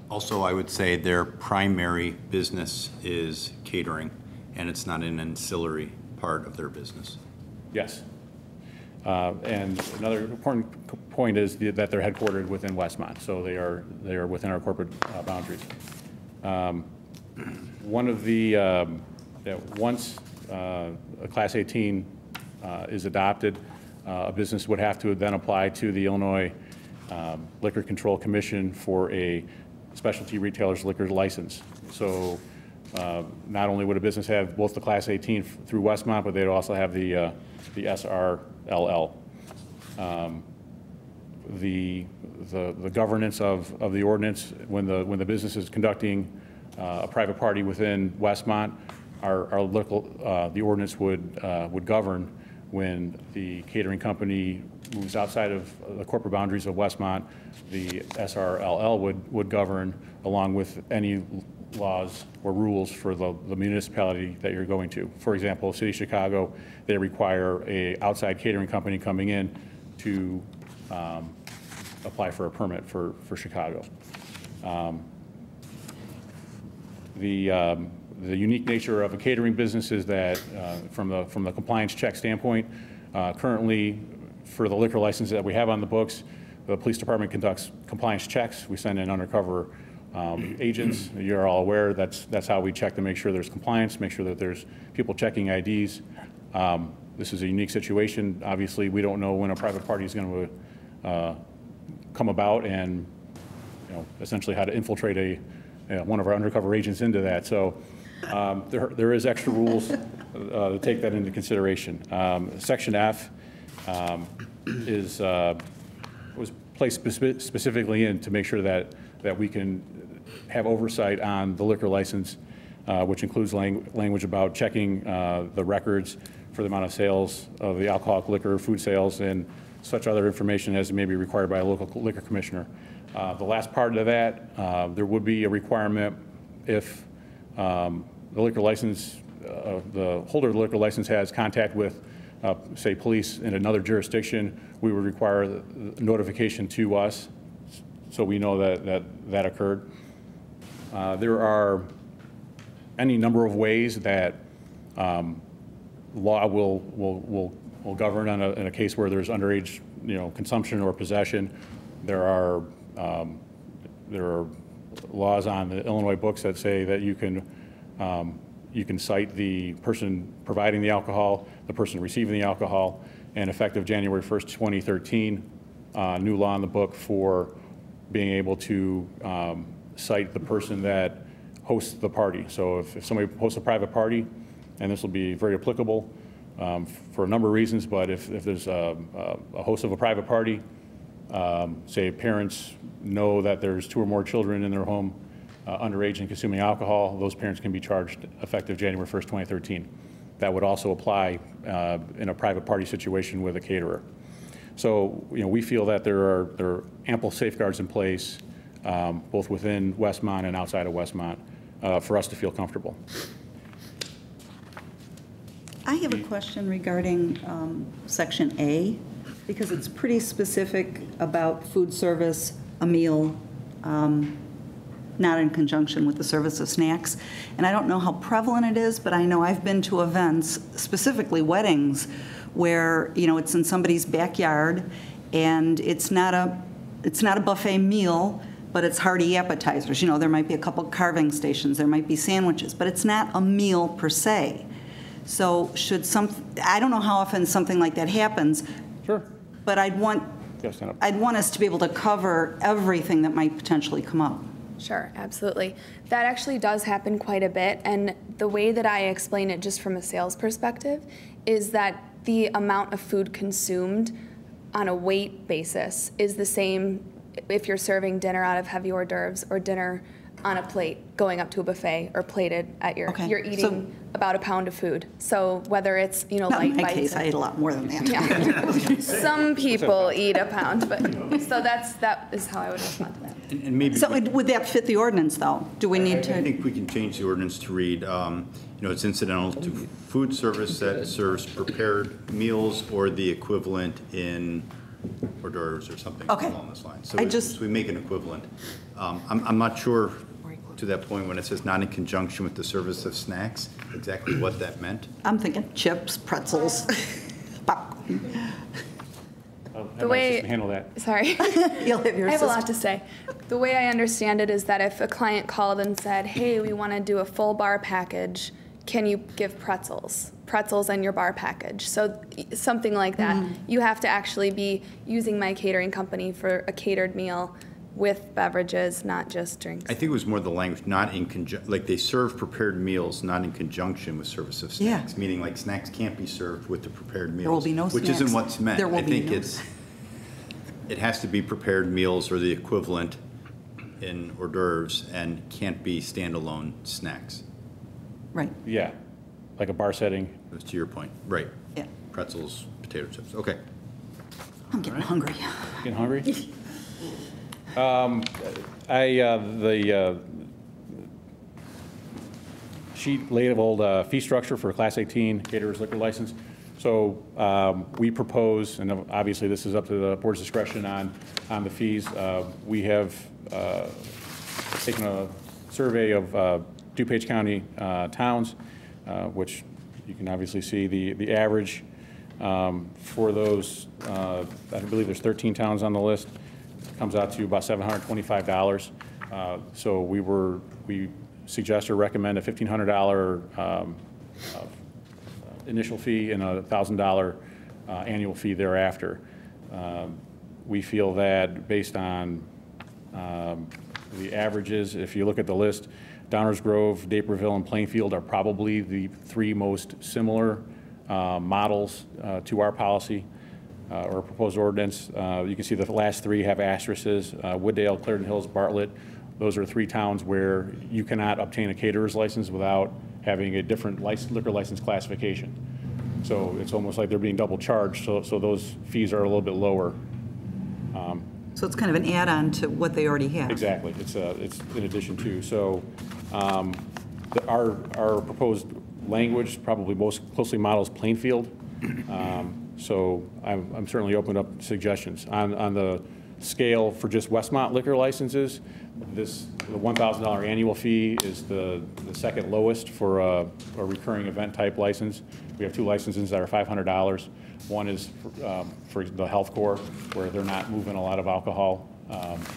Speaker 11: Also, I would say their primary business is catering, and it's not an ancillary part of their business.
Speaker 16: Yes. And another important point is that they're headquartered within Westmont, so they are within our corporate boundaries. One of the once a Class 18 is adopted, a business would have to then apply to the Illinois Liquor Control Commission for a specialty retailer's liquor license. So not only would a business have both the Class 18 through Westmont, but they'd also have the SRLL. The governance of the ordinance when the business is conducting a private party within Westmont, the ordinance would govern when the catering company moves outside of the corporate boundaries of Westmont. The SRLL would govern along with any laws or rules for the municipality that you're going to. For example, City of Chicago, they require a outside catering company coming in to apply for a permit for Chicago. The unique nature of a catering business is that from the compliance check standpoint, currently for the liquor license that we have on the books, the police department conducts compliance checks. We send in undercover agents. You're all aware that's how we check to make sure there's compliance, make sure that there's people checking IDs. This is a unique situation. Obviously, we don't know when a private party is going to come about, and essentially how to infiltrate one of our undercover agents into that. So there is extra rules to take that into consideration. Section F was placed specifically in to make sure that we can have oversight on the liquor license, which includes language about checking the records for the amount of sales of the alcoholic liquor, food sales, and such other information as may be required by a local liquor commissioner. The last part of that, there would be a requirement if the liquor license, the holder of the liquor license has contact with, say, police in another jurisdiction, we would require notification to us so we know that occurred. There are any number of ways that law will govern in a case where there's underage consumption or possession. There are laws on the Illinois books that say that you can cite the person providing the alcohol, the person receiving the alcohol, and effective January 1st, 2013, new law in the book for being able to cite the person that hosts the party. So if somebody hosts a private party, and this will be very applicable for a number of reasons, but if there's a host of a private party, say parents know that there's 2 or more children in their home underage and consuming alcohol, those parents can be charged effective January 1st, 2013. That would also apply in a private party situation with a caterer. So we feel that there are ample safeguards in place, both within Westmont and outside of Westmont, for us to feel comfortable.
Speaker 3: I have a question regarding Section A, because it's pretty specific about food service, a meal, not in conjunction with the service of snacks. And I don't know how prevalent it is, but I know I've been to events, specifically weddings, where it's in somebody's backyard, and it's not a buffet meal, but it's hearty appetizers. There might be a couple carving stations, there might be sandwiches, but it's not a meal per se. So I don't know how often something like that happens.
Speaker 16: Sure.
Speaker 3: But I'd want us to be able to cover everything that might potentially come up.
Speaker 12: Sure, absolutely. That actually does happen quite a bit, and the way that I explain it just from a sales perspective is that the amount of food consumed on a weight basis is the same if you're serving dinner out of heavy hors d'oeuvres or dinner on a plate going up to a buffet or plated at you're eating about a pound of food. So whether it's
Speaker 3: not
Speaker 12: light
Speaker 3: in my
Speaker 12: bites.
Speaker 3: case, I ate a lot more than that.
Speaker 12: Yeah. Some people eat a pound, but so that is how I would respond to that.
Speaker 11: And maybe
Speaker 3: So would that fit the ordinance, though? Do we need to?
Speaker 11: I think we can change the ordinance to read, it's incidental to food service that serves prepared meals or the equivalent in hors d'oeuvres or something along those lines. So we make an equivalent. I'm not sure, to that point, when it says not in conjunction with the service of snacks, exactly what that meant.
Speaker 3: I'm thinking chips, pretzels, popcorn.
Speaker 12: The way,
Speaker 16: handle that.
Speaker 12: Sorry.
Speaker 3: You'll have your
Speaker 12: I have a lot to say. The way I understand it is that if a client called and said, hey, we want to do a full bar package, can you give pretzels in your bar package? So something like that. Mm-hmm. You have to actually be using my catering company for a catered meal with beverages, not just drinks.
Speaker 11: I think it was more the language, not in conjunction, like they serve prepared meals, not in conjunction with service of snacks, meaning like snacks can't be served with the prepared meals.
Speaker 3: There will be no
Speaker 11: which
Speaker 3: snacks.
Speaker 11: Isn't what's meant.
Speaker 3: There will
Speaker 11: I
Speaker 3: be
Speaker 11: think it has to be prepared meals or the equivalent in hors d'oeuvres and can't be standalone snacks.
Speaker 3: Right.
Speaker 16: Yeah, like a bar setting.
Speaker 11: That's to your point. Right.
Speaker 3: Yeah.
Speaker 11: Pretzels, potato chips. Okay.
Speaker 3: I'm getting hungry.
Speaker 16: Getting hungry? The sheet labeled fee structure for Class 18 caterer's liquor license. So we propose, and obviously this is up to the board's discretion on on the fees. We have taken a survey of DuPage County towns, which you can obviously see the average for those, I believe there's 13 towns on the list, comes out to about $725. So we suggest or recommend a $1,500 initial fee and a $1,000 annual fee thereafter. We feel that based on the averages, if you look at the list, Downers Grove, Naperville, and Plainfield are probably the three most similar models to our policy or proposed ordinance. You can see the last three have asterisks, Wooddale, Clarendon Hills, Bartlett. Those are three towns where you cannot obtain a caterer's license without having a different liquor license classification. So it's almost like they're being double charged, so those fees are a little bit lower.
Speaker 3: So it's kind of an add-on to what they already have.
Speaker 16: Exactly. It's in addition to. So our proposed language probably most closely models Plainfield. So I'm certainly open up suggestions. On the scale for just Westmont liquor licenses, the $1,000 annual fee is the second lowest for a recurring event type license. We have two licenses that are $500. One is for the health corps, where they're not moving a lot of alcohol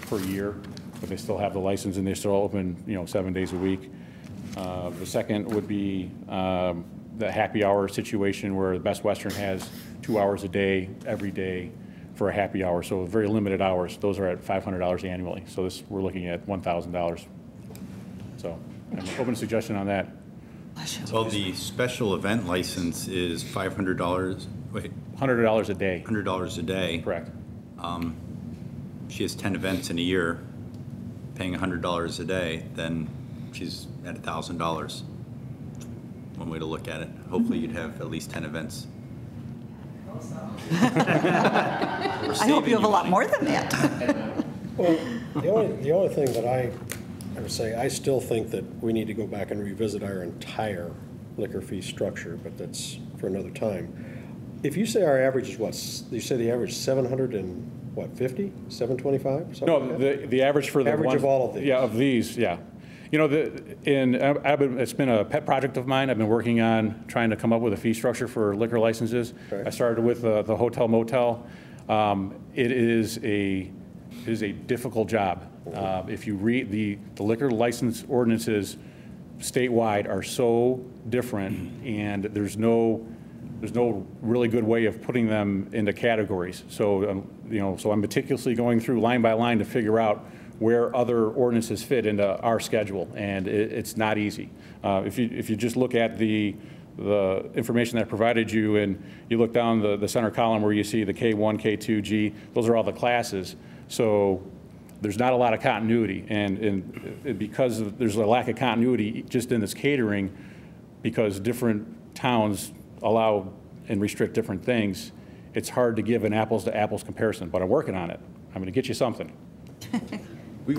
Speaker 16: per year, but they still have the license and they're still open, 7 days a week. The second would be the happy hour situation, where the Best Western has 2 hours a day, every day, for a happy hour. So very limited hours. Those are at $500 annually. So we're looking at $1,000. So I'm open to suggestion on that.
Speaker 11: Well, the special event license is $500. Wait,
Speaker 16: $100 a day.
Speaker 11: $100 a day.
Speaker 16: Correct.
Speaker 11: She has 10 events in a year, paying $100 a day, then she's at $1,000. One way to look at it. Hopefully you'd have at least 10 events.
Speaker 3: I hope you have a lot more than that.
Speaker 14: Well, the only thing that I would say, I still think that we need to go back and revisit our entire liquor fee structure, but that's for another time. If you say our average is what, you say the average 750, 725?
Speaker 16: No, the average for the
Speaker 14: average of all of these.
Speaker 16: Yeah, of these, yeah. It's been a pet project of mine. I've been working on trying to come up with a fee structure for liquor licenses. Okay. I started with the hotel motel. It is a difficult job. If you read the liquor license ordinances statewide are so different, and there's no really good way of putting them into categories. So so I'm meticulously going through line by line to figure out where other ordinances fit into our schedule, and it's not easy. If you just look at the information that I provided you, and you look down the center column where you see the K1, K2, G, those are all the classes. So there's not a lot of continuity, and because there's a lack of continuity just in this catering, because different towns allow and restrict different things, it's hard to give an apples to apples comparison, but I'm working on it. I'm going to get you something.
Speaker 11: We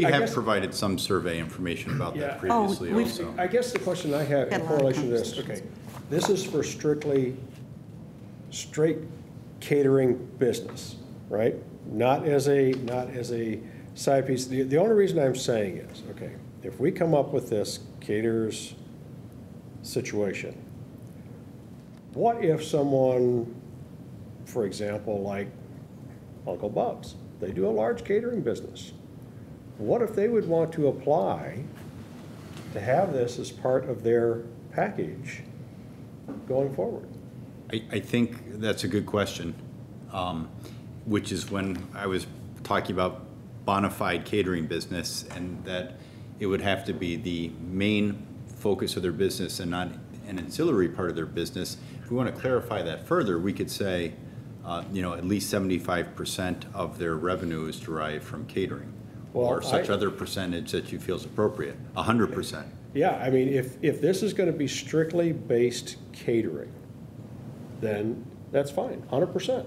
Speaker 11: have provided some survey information about that previously also.
Speaker 14: I guess the question I have in correlation to this, okay, this is for straight catering business, right? Not as a side piece. The only reason I'm saying is, okay, if we come up with this caterers situation, what if someone, for example, like Uncle Bub's, they do a large catering business. What if they would want to apply to have this as part of their package going forward?
Speaker 11: I think that's a good question, which is when I was talking about bona fide catering business, and that it would have to be the main focus of their business and not an ancillary part of their business. If we want to clarify that further, we could say, at least 75% of their revenue is derived from catering, or such other percentage that you feel is appropriate, 100%.
Speaker 14: Yeah, I mean, if this is going to be strictly based catering, then that's fine, 100%.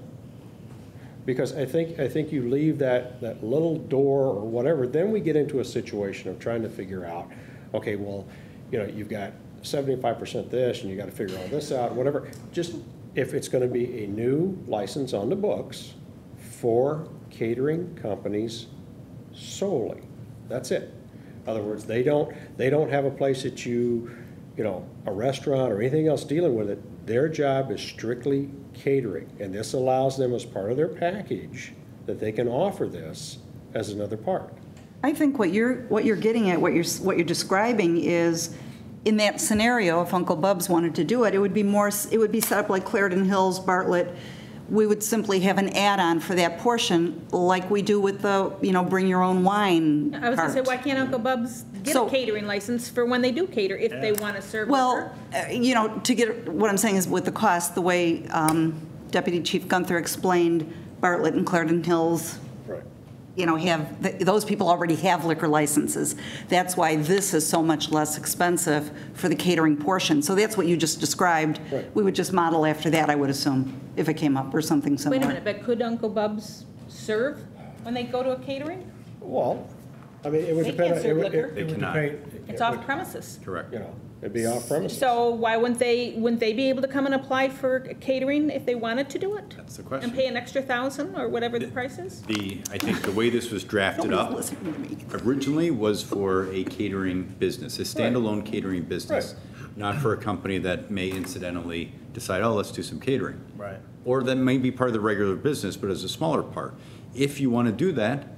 Speaker 14: Because I think you leave that little door or whatever, then we get into a situation of trying to figure out, okay, well, you've got 75% this, and you got to figure all this out, whatever. Just if it's going to be a new license on the books for catering companies solely. That's it. In other words, they don't have a place that you know, a restaurant or anything else dealing with it. Their job is strictly catering, and this allows them as part of their package that they can offer this as another part.
Speaker 3: I think what you're getting at, what you're describing is, in that scenario, if Uncle Bub's wanted to do it, it would be set up like Clarendon Hills, Bartlett. We would simply have an add-on for that portion, like we do with the, you know, bring your own wine
Speaker 15: I was going to say,
Speaker 3: part.
Speaker 15: why can't Uncle Bub's get a catering license for when they do cater, if they want to serve liquor?
Speaker 3: You know, to get, what I'm saying is with the cost, the way Deputy Chief Gunther explained, Bartlett and Clarendon Hills, you know, those people already have liquor licenses. That's why this is so much less expensive for the catering portion. So that's what you just described. Right. We would just model after that, I would assume, if it came up or something similar.
Speaker 15: Wait a minute, but could Uncle Bub's serve when they go to a catering?
Speaker 14: Well, I mean, it would
Speaker 15: They
Speaker 14: depend.
Speaker 15: can't serve
Speaker 14: It
Speaker 15: liquor.
Speaker 14: would
Speaker 16: They cannot.
Speaker 14: depend.
Speaker 15: It's off premises.
Speaker 16: Correct.
Speaker 14: You know, it'd be off premises.
Speaker 15: So why wouldn't they be able to come and apply for catering if they wanted to do it?
Speaker 11: That's the question.
Speaker 15: And pay an extra 1,000 or whatever the price is?
Speaker 11: I think the way this was drafted up originally was for a catering business, a standalone catering business, not for a company that may incidentally decide, oh, let's do some catering.
Speaker 1: Right.
Speaker 11: Or that may be part of the regular business, but as a smaller part. If you want to do that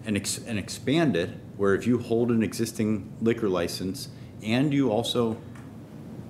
Speaker 11: and expand it, where if you hold an existing liquor license and you also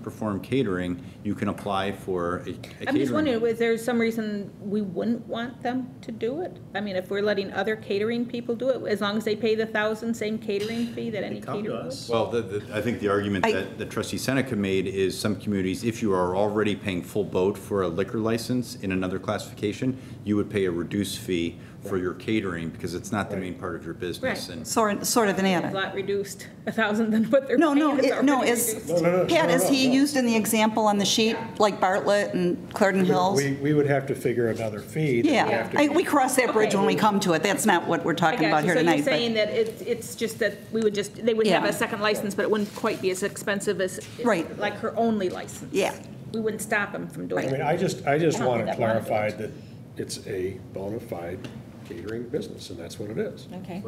Speaker 11: perform catering, you can apply for a catering.
Speaker 15: I'm just wondering, is there some reason we wouldn't want them to do it? I mean, if we're letting other catering people do it, as long as they pay the 1,000, same catering fee that any caterer would?
Speaker 11: Well, I think the argument that Trustee Seneca made is some communities, if you are already paying full boat for a liquor license in another classification, you would pay a reduced fee for your catering because it's not the main part of your business.
Speaker 15: Right.
Speaker 11: And
Speaker 3: Sort of an
Speaker 15: A
Speaker 3: add-on.
Speaker 15: lot reduced, 1,000 than what they're
Speaker 3: No,
Speaker 15: paying.
Speaker 3: Pat, is he used in the example on the sheet, like Bartlett and Clarendon Hills?
Speaker 14: We would have to figure another fee.
Speaker 3: Yeah, we cross that bridge when we come to it. That's not what we're talking about here tonight.
Speaker 15: So you're saying that it's just that they would have a second license, but it wouldn't quite be as expensive as like her only license.
Speaker 3: Yeah.
Speaker 15: We wouldn't stop them from doing
Speaker 14: I
Speaker 15: it.
Speaker 14: mean, I just
Speaker 15: don't
Speaker 14: want
Speaker 15: think
Speaker 14: to
Speaker 15: that
Speaker 14: clarify that it's a bona fide catering business, and that's what it is.
Speaker 15: Okay.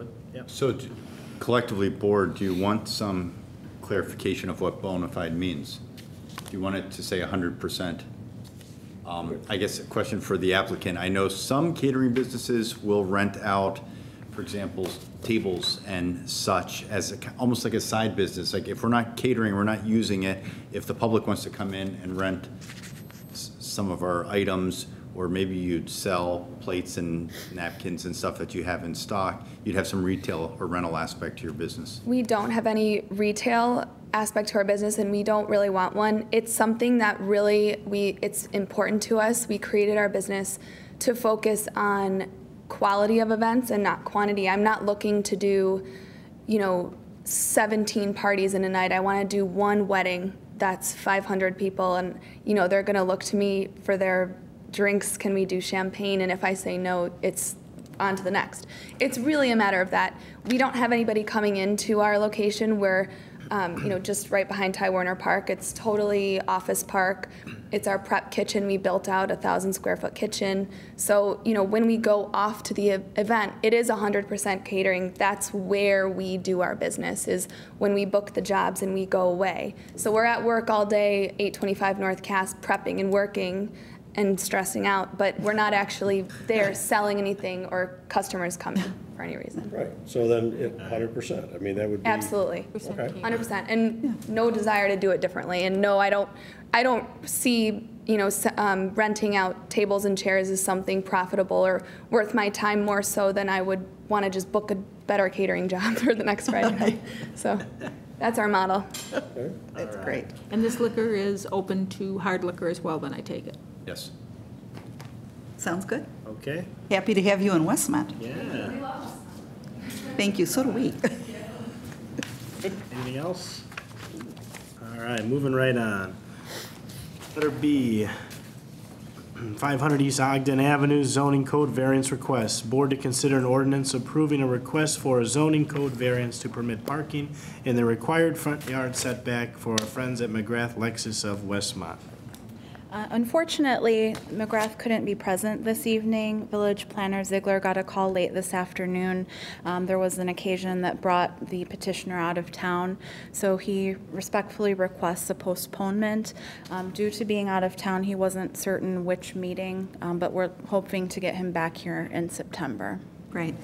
Speaker 11: so collectively, board, do you want some clarification of what bona fide means? Do you want it to say 100%? I guess a question for the applicant. I know some catering businesses will rent out, for example, tables and such as almost like a side business. Like if we're not catering, we're not using it. If the public wants to come in and rent some of our items, or maybe you'd sell plates and napkins and stuff that you have in stock, you'd have some retail or rental aspect to your business.
Speaker 17: We don't have any retail aspect to our business, and we don't really want one. It's something that really it's important to us. We created our business to focus on quality of events and not quantity. I'm not looking to do, 17 parties in a night. I want to do one wedding that's 500 people, and they're going to look to me for their drinks. Can we do champagne? And if I say no, it's on to the next. It's really a matter of that. We don't have anybody coming into our location. We're just right behind Ty Warner Park. It's totally office park. It's our prep kitchen. We built out a 1,000-square-foot kitchen. So, when we go off to the event, it is 100% catering. That's where we do our business, is when we book the jobs and we go away. So we're at work all day, 825 North Cass, prepping and working and stressing out, but we're not actually there selling anything or customers coming for any reason.
Speaker 14: Right, so then 100%, I mean, that would be.
Speaker 17: Absolutely,
Speaker 14: Okay.
Speaker 17: 100%, and no desire to do it differently, and no, I don't see, renting out tables and chairs as something profitable or worth my time more so than I would want to just book a better catering job for the next Friday night. So that's our model.
Speaker 14: Okay.
Speaker 3: That's great.
Speaker 15: And this liquor is open to hard liquor as well, then I take it?
Speaker 11: Yes.
Speaker 3: Sounds good.
Speaker 1: Okay.
Speaker 3: Happy to have you in Westmont.
Speaker 1: Yeah.
Speaker 3: Thank you, so do we.
Speaker 1: Anything else? All right, moving right on. Letter B, 500 East Ogden Avenue zoning code variance request. Board to consider an ordinance approving a request for a zoning code variance to permit parking in the required front yard setback for our friends at McGrath Lexus of Westmont.
Speaker 12: Unfortunately, McGrath couldn't be present this evening. Village Planner Ziegler got a call late this afternoon. There was an occasion that brought the petitioner out of town, so he respectfully requests a postponement. Due to being out of town, he wasn't certain which meeting, but we're hoping to get him back here in September.
Speaker 2: Great.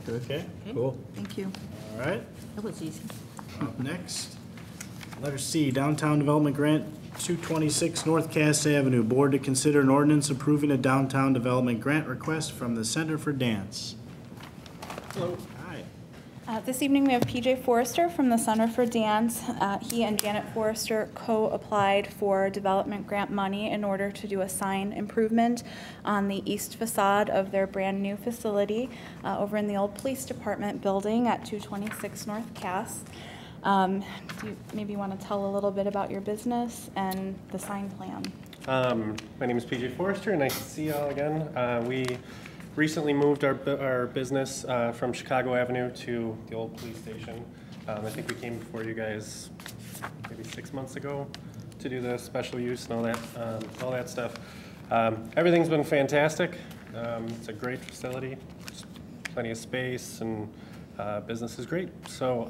Speaker 1: Okay, cool.
Speaker 2: Thank you.
Speaker 1: All right.
Speaker 2: That was easy.
Speaker 1: Up next, letter C, Downtown Development Grant, 226 North Cass Avenue. Board to consider an ordinance approving a downtown development grant request from the Center for Dance. Hello. Hi.
Speaker 12: This evening, we have PJ Forrester from the Center for Dance. He and Janet Forrester co-applied for development grant money in order to do a sign improvement on the east facade of their brand-new facility over in the old police department building at 226 North Cass. Do you maybe want to tell a little bit about your business and the sign plan?
Speaker 18: My name is PJ Forrester, and nice to see you all again. We recently moved our business from Chicago Avenue to the old police station. I think we came before you guys maybe 6 months ago to do the special use and all that stuff. Everything's been fantastic. It's a great facility, just plenty of space, and business is great. So.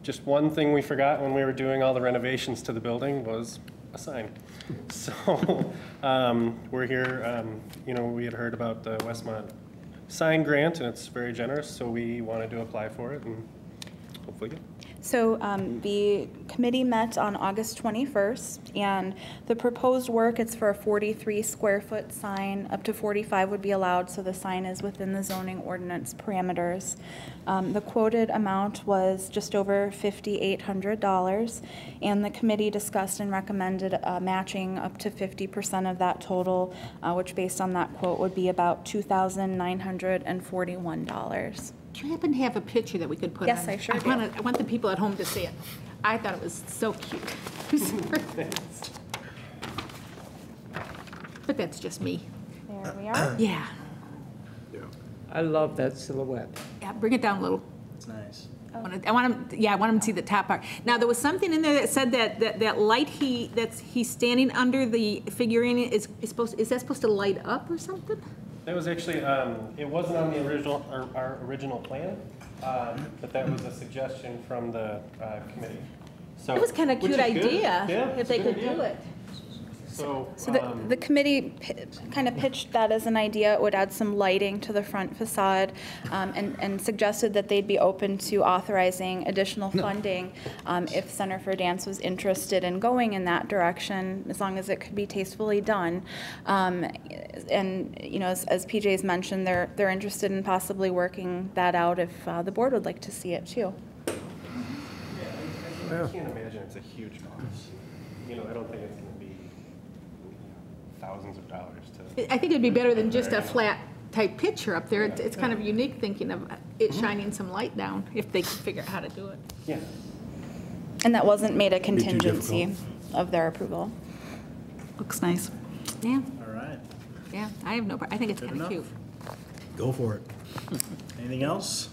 Speaker 18: Just one thing we forgot when we were doing all the renovations to the building was a sign. So we're here, we had heard about the Westmont sign grant, and it's very generous, so we wanted to apply for it and hopefully get it.
Speaker 12: So the committee met on August 21st, and the proposed work, it's for a 43 square foot sign. Up to 45 would be allowed, so the sign is within the zoning ordinance parameters. The quoted amount was just over $5,800, and the committee discussed and recommended matching up to 50% of that total, which based on that quote would be about $2,941.
Speaker 15: Do you happen to have a picture that we could put on?
Speaker 12: Yes, I sure do.
Speaker 15: I want the people at home to see it. I thought it was so cute. But that's just me.
Speaker 12: There we are.
Speaker 15: Yeah.
Speaker 19: I love that silhouette.
Speaker 15: Yeah, bring it down a little.
Speaker 1: It's nice.
Speaker 15: I want him to see the top part. Now, there was something in there that said that light he's standing under the figurine is that supposed to light up or something?
Speaker 18: That was actually, it wasn't on the original, our original plan, but that was a suggestion from the committee. So
Speaker 15: It was kind of a cute idea, if they could do it.
Speaker 18: So
Speaker 12: the committee kind of pitched that as an idea. It would add some lighting to the front facade, and suggested that they'd be open to authorizing additional funding if Center for Dance was interested in going in that direction, as long as it could be tastefully done. And as PJ's mentioned, they're interested in possibly working that out if the board would like to see it too.
Speaker 18: I can't imagine it's a huge cost. I don't think it's going to be thousands of dollars to.
Speaker 15: I think it'd be better than just a flat type picture up there. It's kind of unique thinking of it shining some light down if they could figure out how to do it.
Speaker 18: Yeah.
Speaker 12: And that wasn't made a contingency of their approval.
Speaker 3: Looks nice.
Speaker 15: Yeah.
Speaker 1: All right.
Speaker 15: Yeah, I have no problem. I think it's kind of cute.
Speaker 1: Go for it. Anything else?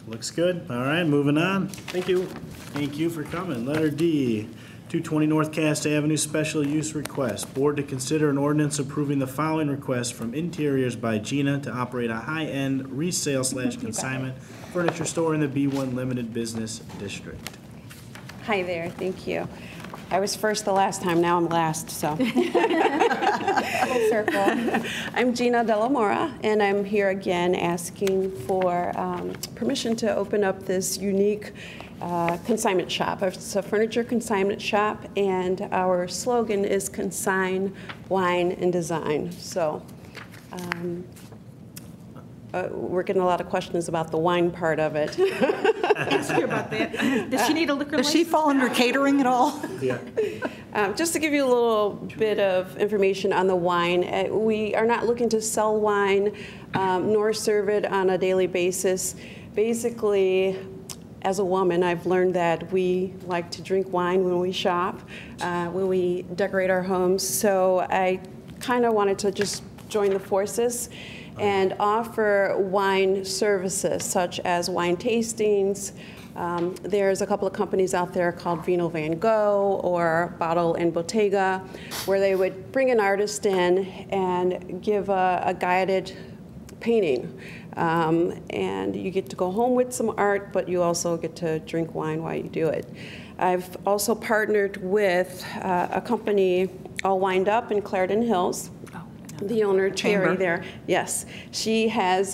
Speaker 1: Looks good. All right, moving on. Thank you. Thank you for coming. Letter D, 220 North Cass Avenue Special Use Request. Board to consider an ordinance approving the following request from Interiors by Gina to operate a high-end resale/consignment furniture store in the B1 Limited Business District.
Speaker 20: Hi there, thank you. I was first the last time, now I'm last, so.
Speaker 12: Full circle.
Speaker 20: I'm Gina Delamora, and I'm here again asking for permission to open up this unique consignment shop. It's a furniture consignment shop, and our slogan is Consign, Wine, and Design. So we're getting a lot of questions about the wine part of it.
Speaker 15: Ask her about that. Does she need a liquor license?
Speaker 3: Does she fall under catering at all?
Speaker 1: Yeah.
Speaker 20: Just to give you a little bit of information on the wine, we are not looking to sell wine nor serve it on a daily basis. Basically, as a woman, I've learned that we like to drink wine when we shop, when we decorate our homes. So I kind of wanted to just join the forces and offer wine services such as wine tastings. There's a couple of companies out there called Vino Van Gogh or Bottle and Bottega, where they would bring an artist in and give a guided painting. And you get to go home with some art, but you also get to drink wine while you do it. I've also partnered with a company, All Wined Up in Clarendon Hills. The owner, Terry, there, yes, she has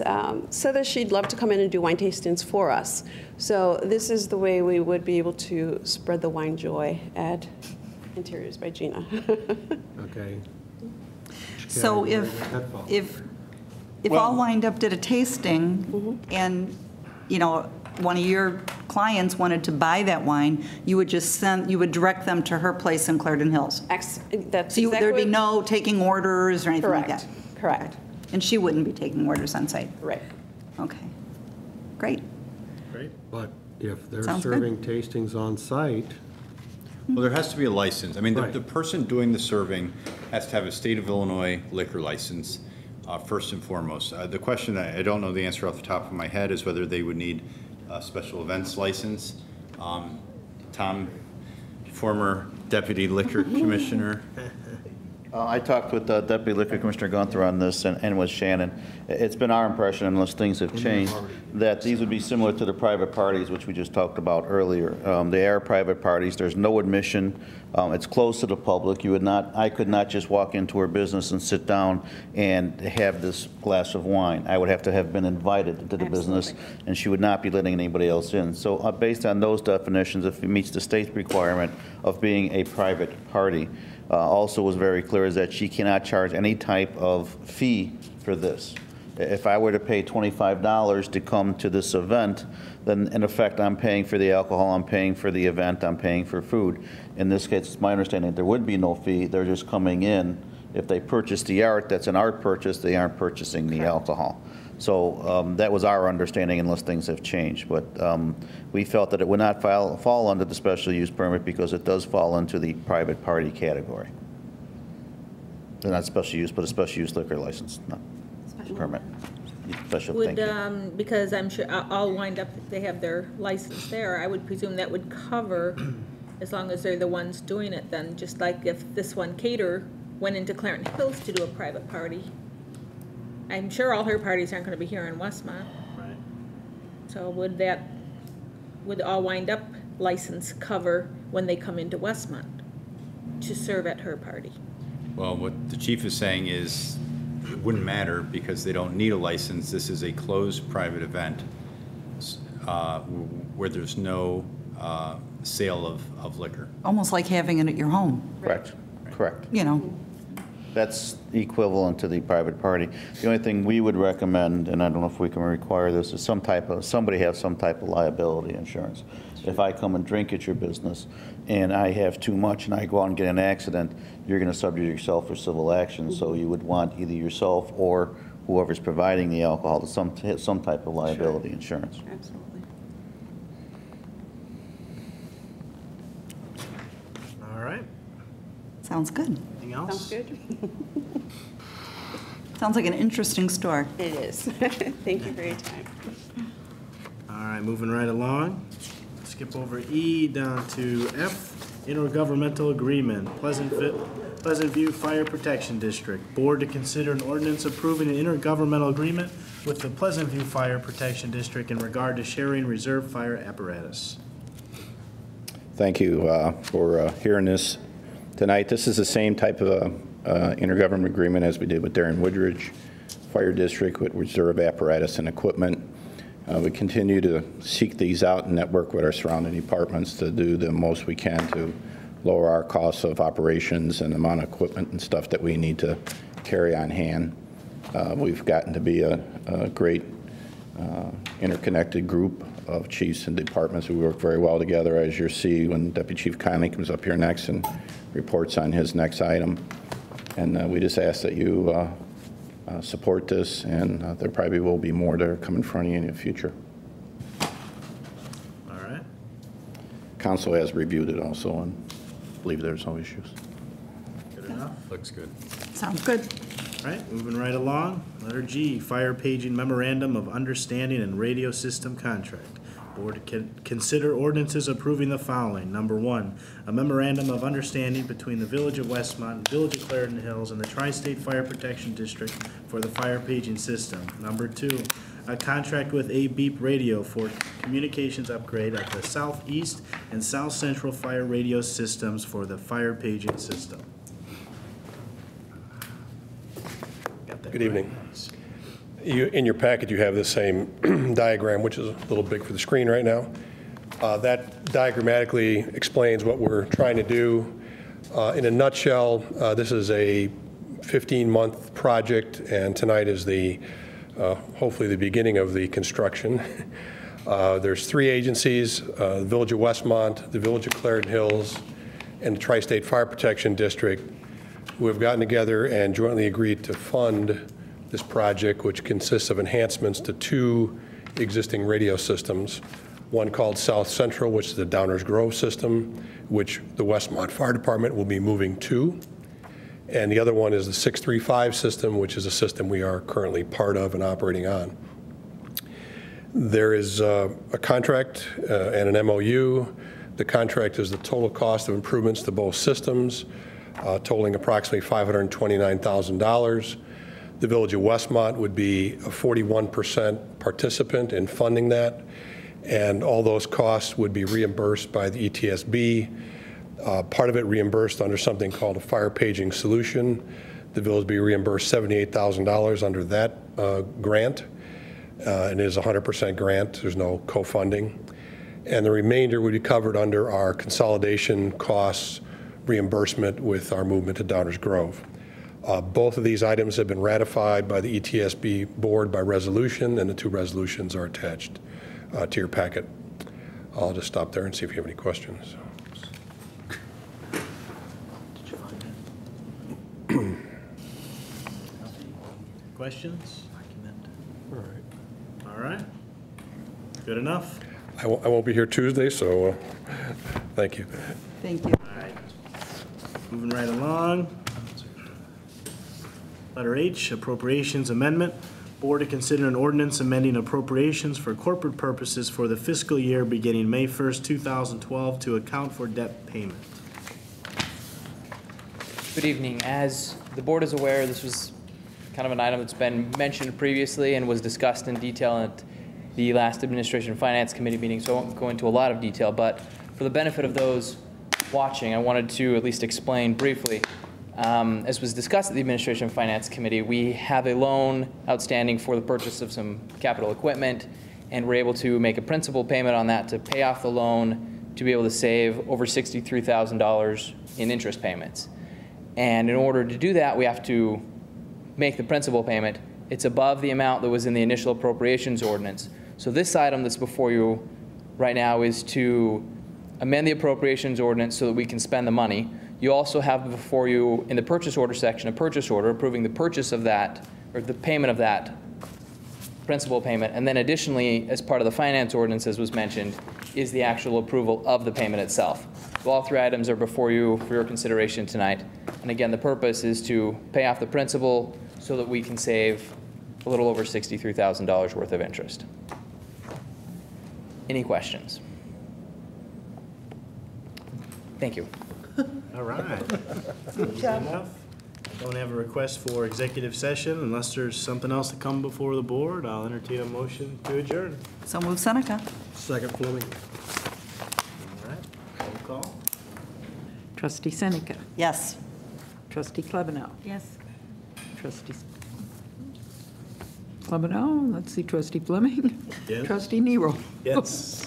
Speaker 20: said that she'd love to come in and do wine tastings for us. So this is the way we would be able to spread the wine joy at Interiors by Gina.
Speaker 14: Okay.
Speaker 3: So if All Wind Up did a tasting and, you know, one of your clients wanted to buy that wine, you would just you would direct them to her place in Clarendon Hills.
Speaker 20: That's
Speaker 3: so there'd be no taking orders or anything like that?
Speaker 20: Correct.
Speaker 3: And she wouldn't be taking orders on site?
Speaker 20: Right.
Speaker 3: Okay. Great.
Speaker 14: Great. But if they're
Speaker 3: Sounds
Speaker 14: serving tastings on site,
Speaker 11: Well, there has to be a license. I mean,
Speaker 14: Right.
Speaker 11: the person doing the serving has to have a state of Illinois liquor license, first and foremost. The question, I don't know the answer off the top of my head, is whether they would need a special events license. Tom, former Deputy Liquor Commissioner.
Speaker 8: I talked with Deputy Liquor Commissioner Gunther on this and with Shannon. It's been our impression, unless things have changed, that these would be similar to the private parties, which we just talked about earlier. They are private parties. There's no admission. It's closed to the public. I could not just walk into her business and sit down and have this glass of wine. I would have to have been invited to the business, and she would not be letting anybody else in. So based on those definitions, if it meets the state requirement of being a private party, also was very clear is that she cannot charge any type of fee for this. If I were to pay $25 to come to this event, then in effect I'm paying for the alcohol, I'm paying for the event, I'm paying for food. In this case, it's my understanding that there would be no fee. They're just coming in. If they purchase the art, that's an art purchase, they aren't purchasing the alcohol. So that was our understanding unless things have changed. But we felt that it would not fall under the special use permit because it does fall into the private party category. They're not special use, but a special use liquor license, not permit. Special,
Speaker 15: Would,
Speaker 8: thank you.
Speaker 15: because I'm sure I'll wind up, if they have their license there, I would presume that would cover, as long as they're the ones doing it then, just like if this one caterer went into Clarendon Hills to do a private party. I'm sure all her parties aren't going to be here in Westmont.
Speaker 1: Right.
Speaker 15: So would All Wind Up license cover when they come into Westmont to serve at her party?
Speaker 11: Well, what the chief is saying is it wouldn't matter because they don't need a license. This is a closed private event where there's no sale of liquor.
Speaker 3: Almost like having it at your home,
Speaker 8: Correct, correct.
Speaker 3: you know.
Speaker 8: That's equivalent to the private party. The only thing we would recommend, and I don't know if we can require this, is somebody have some type of liability insurance. If I come and drink at your business and I have too much and I go out and get an accident, you're going to subject yourself for civil action. So you would want either yourself or whoever's providing the alcohol to some type of liability insurance.
Speaker 20: Absolutely.
Speaker 1: All right.
Speaker 3: Sounds good.
Speaker 1: Anything else?
Speaker 20: Sounds good.
Speaker 3: Sounds like an interesting store.
Speaker 20: It is. Thank you for your time.
Speaker 1: All right, moving right along. Skip over E down to F, intergovernmental agreement, Pleasant View Fire Protection District. Board to consider an ordinance approving an intergovernmental agreement with the Pleasant View Fire Protection District in regard to sharing reserve fire apparatus.
Speaker 21: Thank you for hearing this tonight. This is the same type of intergovernmental agreement as we did with Darren Woodridge Fire District with reserve apparatus and equipment. We continue to seek these out and network with our surrounding departments to do the most we can to lower our costs of operations and the amount of equipment and stuff that we need to carry on hand. We've gotten to be a great interconnected group of chiefs and departments. We work very well together, as you'll see when Deputy Chief Conley comes up here next and reports on his next item. And we just ask that you support this, and there probably will be more that are coming in front of you in the future.
Speaker 1: All right.
Speaker 21: Council has reviewed it also and believe there's no issues.
Speaker 1: Good enough.
Speaker 11: Looks good.
Speaker 3: Sounds good.
Speaker 1: All right, moving right along. Letter G, Fire Paging Memorandum of Understanding and Radio System Contract. Board to consider ordinances approving the following. Number one, a memorandum of understanding between the Village of Westmont, Village of Clarendon Hills, and the Tri-State Fire Protection District for the fire paging system. Number two, a contract with A Beep Radio for communications upgrade at the Southeast and South Central Fire Radio Systems for the fire paging system.
Speaker 4: Good evening. In your packet, you have the same diagram, which is a little big for the screen right now. That diagrammatically explains what we're trying to do. In a nutshell, this is a 15-month project, and tonight is the hopefully the beginning of the construction. There's 3 agencies, the Village of Westmont, the Village of Clarendon Hills, and the Tri-State Fire Protection District, who have gotten together and jointly agreed to fund this project, which consists of enhancements to 2 existing radio systems, one called South Central, which is the Downers Grove system, which the Westmont Fire Department will be moving to, and the other one is the 635 system, which is a system we are currently part of and operating on. There is a contract and an MOU. The contract is the total cost of improvements to both systems, totaling approximately $529,000. The Village of Westmont would be a 41% participant in funding that, and all those costs would be reimbursed by the ETSB. Part of it reimbursed under something called a fire paging solution. The village would be reimbursed $78,000 under that grant, and it is a 100% grant. There's no co-funding. And the remainder would be covered under our consolidation costs reimbursement with our movement to Downers Grove. Both of these items have been ratified by the ETSB board by resolution, and the 2 resolutions are attached to your packet. I'll just stop there and see if you have any questions.
Speaker 1: Questions? All right. Good enough?
Speaker 4: I won't be here Tuesday, so thank you.
Speaker 3: Thank you.
Speaker 1: All right. Moving right along. Letter H, Appropriations Amendment. Board to consider an ordinance amending appropriations for corporate purposes for the fiscal year beginning May 1st, 2012 to account for debt payment.
Speaker 22: Good evening. As the board is aware, this was kind of an item that's been mentioned previously and was discussed in detail at the last Administration and Finance Committee meeting, so I won't go into a lot of detail, but for the benefit of those watching, I wanted to at least explain briefly. As was discussed at the Administration and Finance Committee, we have a loan outstanding for the purchase of some capital equipment, and we're able to make a principal payment on that to pay off the loan to be able to save over $63,000 in interest payments. And in order to do that, we have to make the principal payment. It's above the amount that was in the initial appropriations ordinance. So this item that's before you right now is to amend the appropriations ordinance so that we can spend the money. You also have before you, in the purchase order section, a purchase order approving the purchase of that, or the payment of that principal payment. And then additionally, as part of the finance ordinance, as was mentioned, is the actual approval of the payment itself. So all 3 items are before you for your consideration tonight. And again, the purpose is to pay off the principal so that we can save a little over $63,000 worth of interest. Any questions? Thank you.
Speaker 1: All right. Good job. Don't have a request for executive session unless there's something else to come before the board. I'll entertain a motion to adjourn.
Speaker 3: So move Seneca.
Speaker 14: Second, Fleming.
Speaker 1: All right. Roll call.
Speaker 2: Trustee Seneca.
Speaker 3: Yes.
Speaker 2: Trustee Klebanow.
Speaker 15: Yes.
Speaker 2: Trustee Klebanow. Let's see, Trustee Fleming.
Speaker 1: Yes.
Speaker 2: Trustee Nero.
Speaker 1: Yes.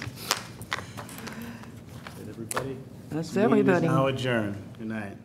Speaker 1: Did everybody?
Speaker 2: That's
Speaker 1: Meeting is
Speaker 2: everybody.
Speaker 1: now adjourned. Good night.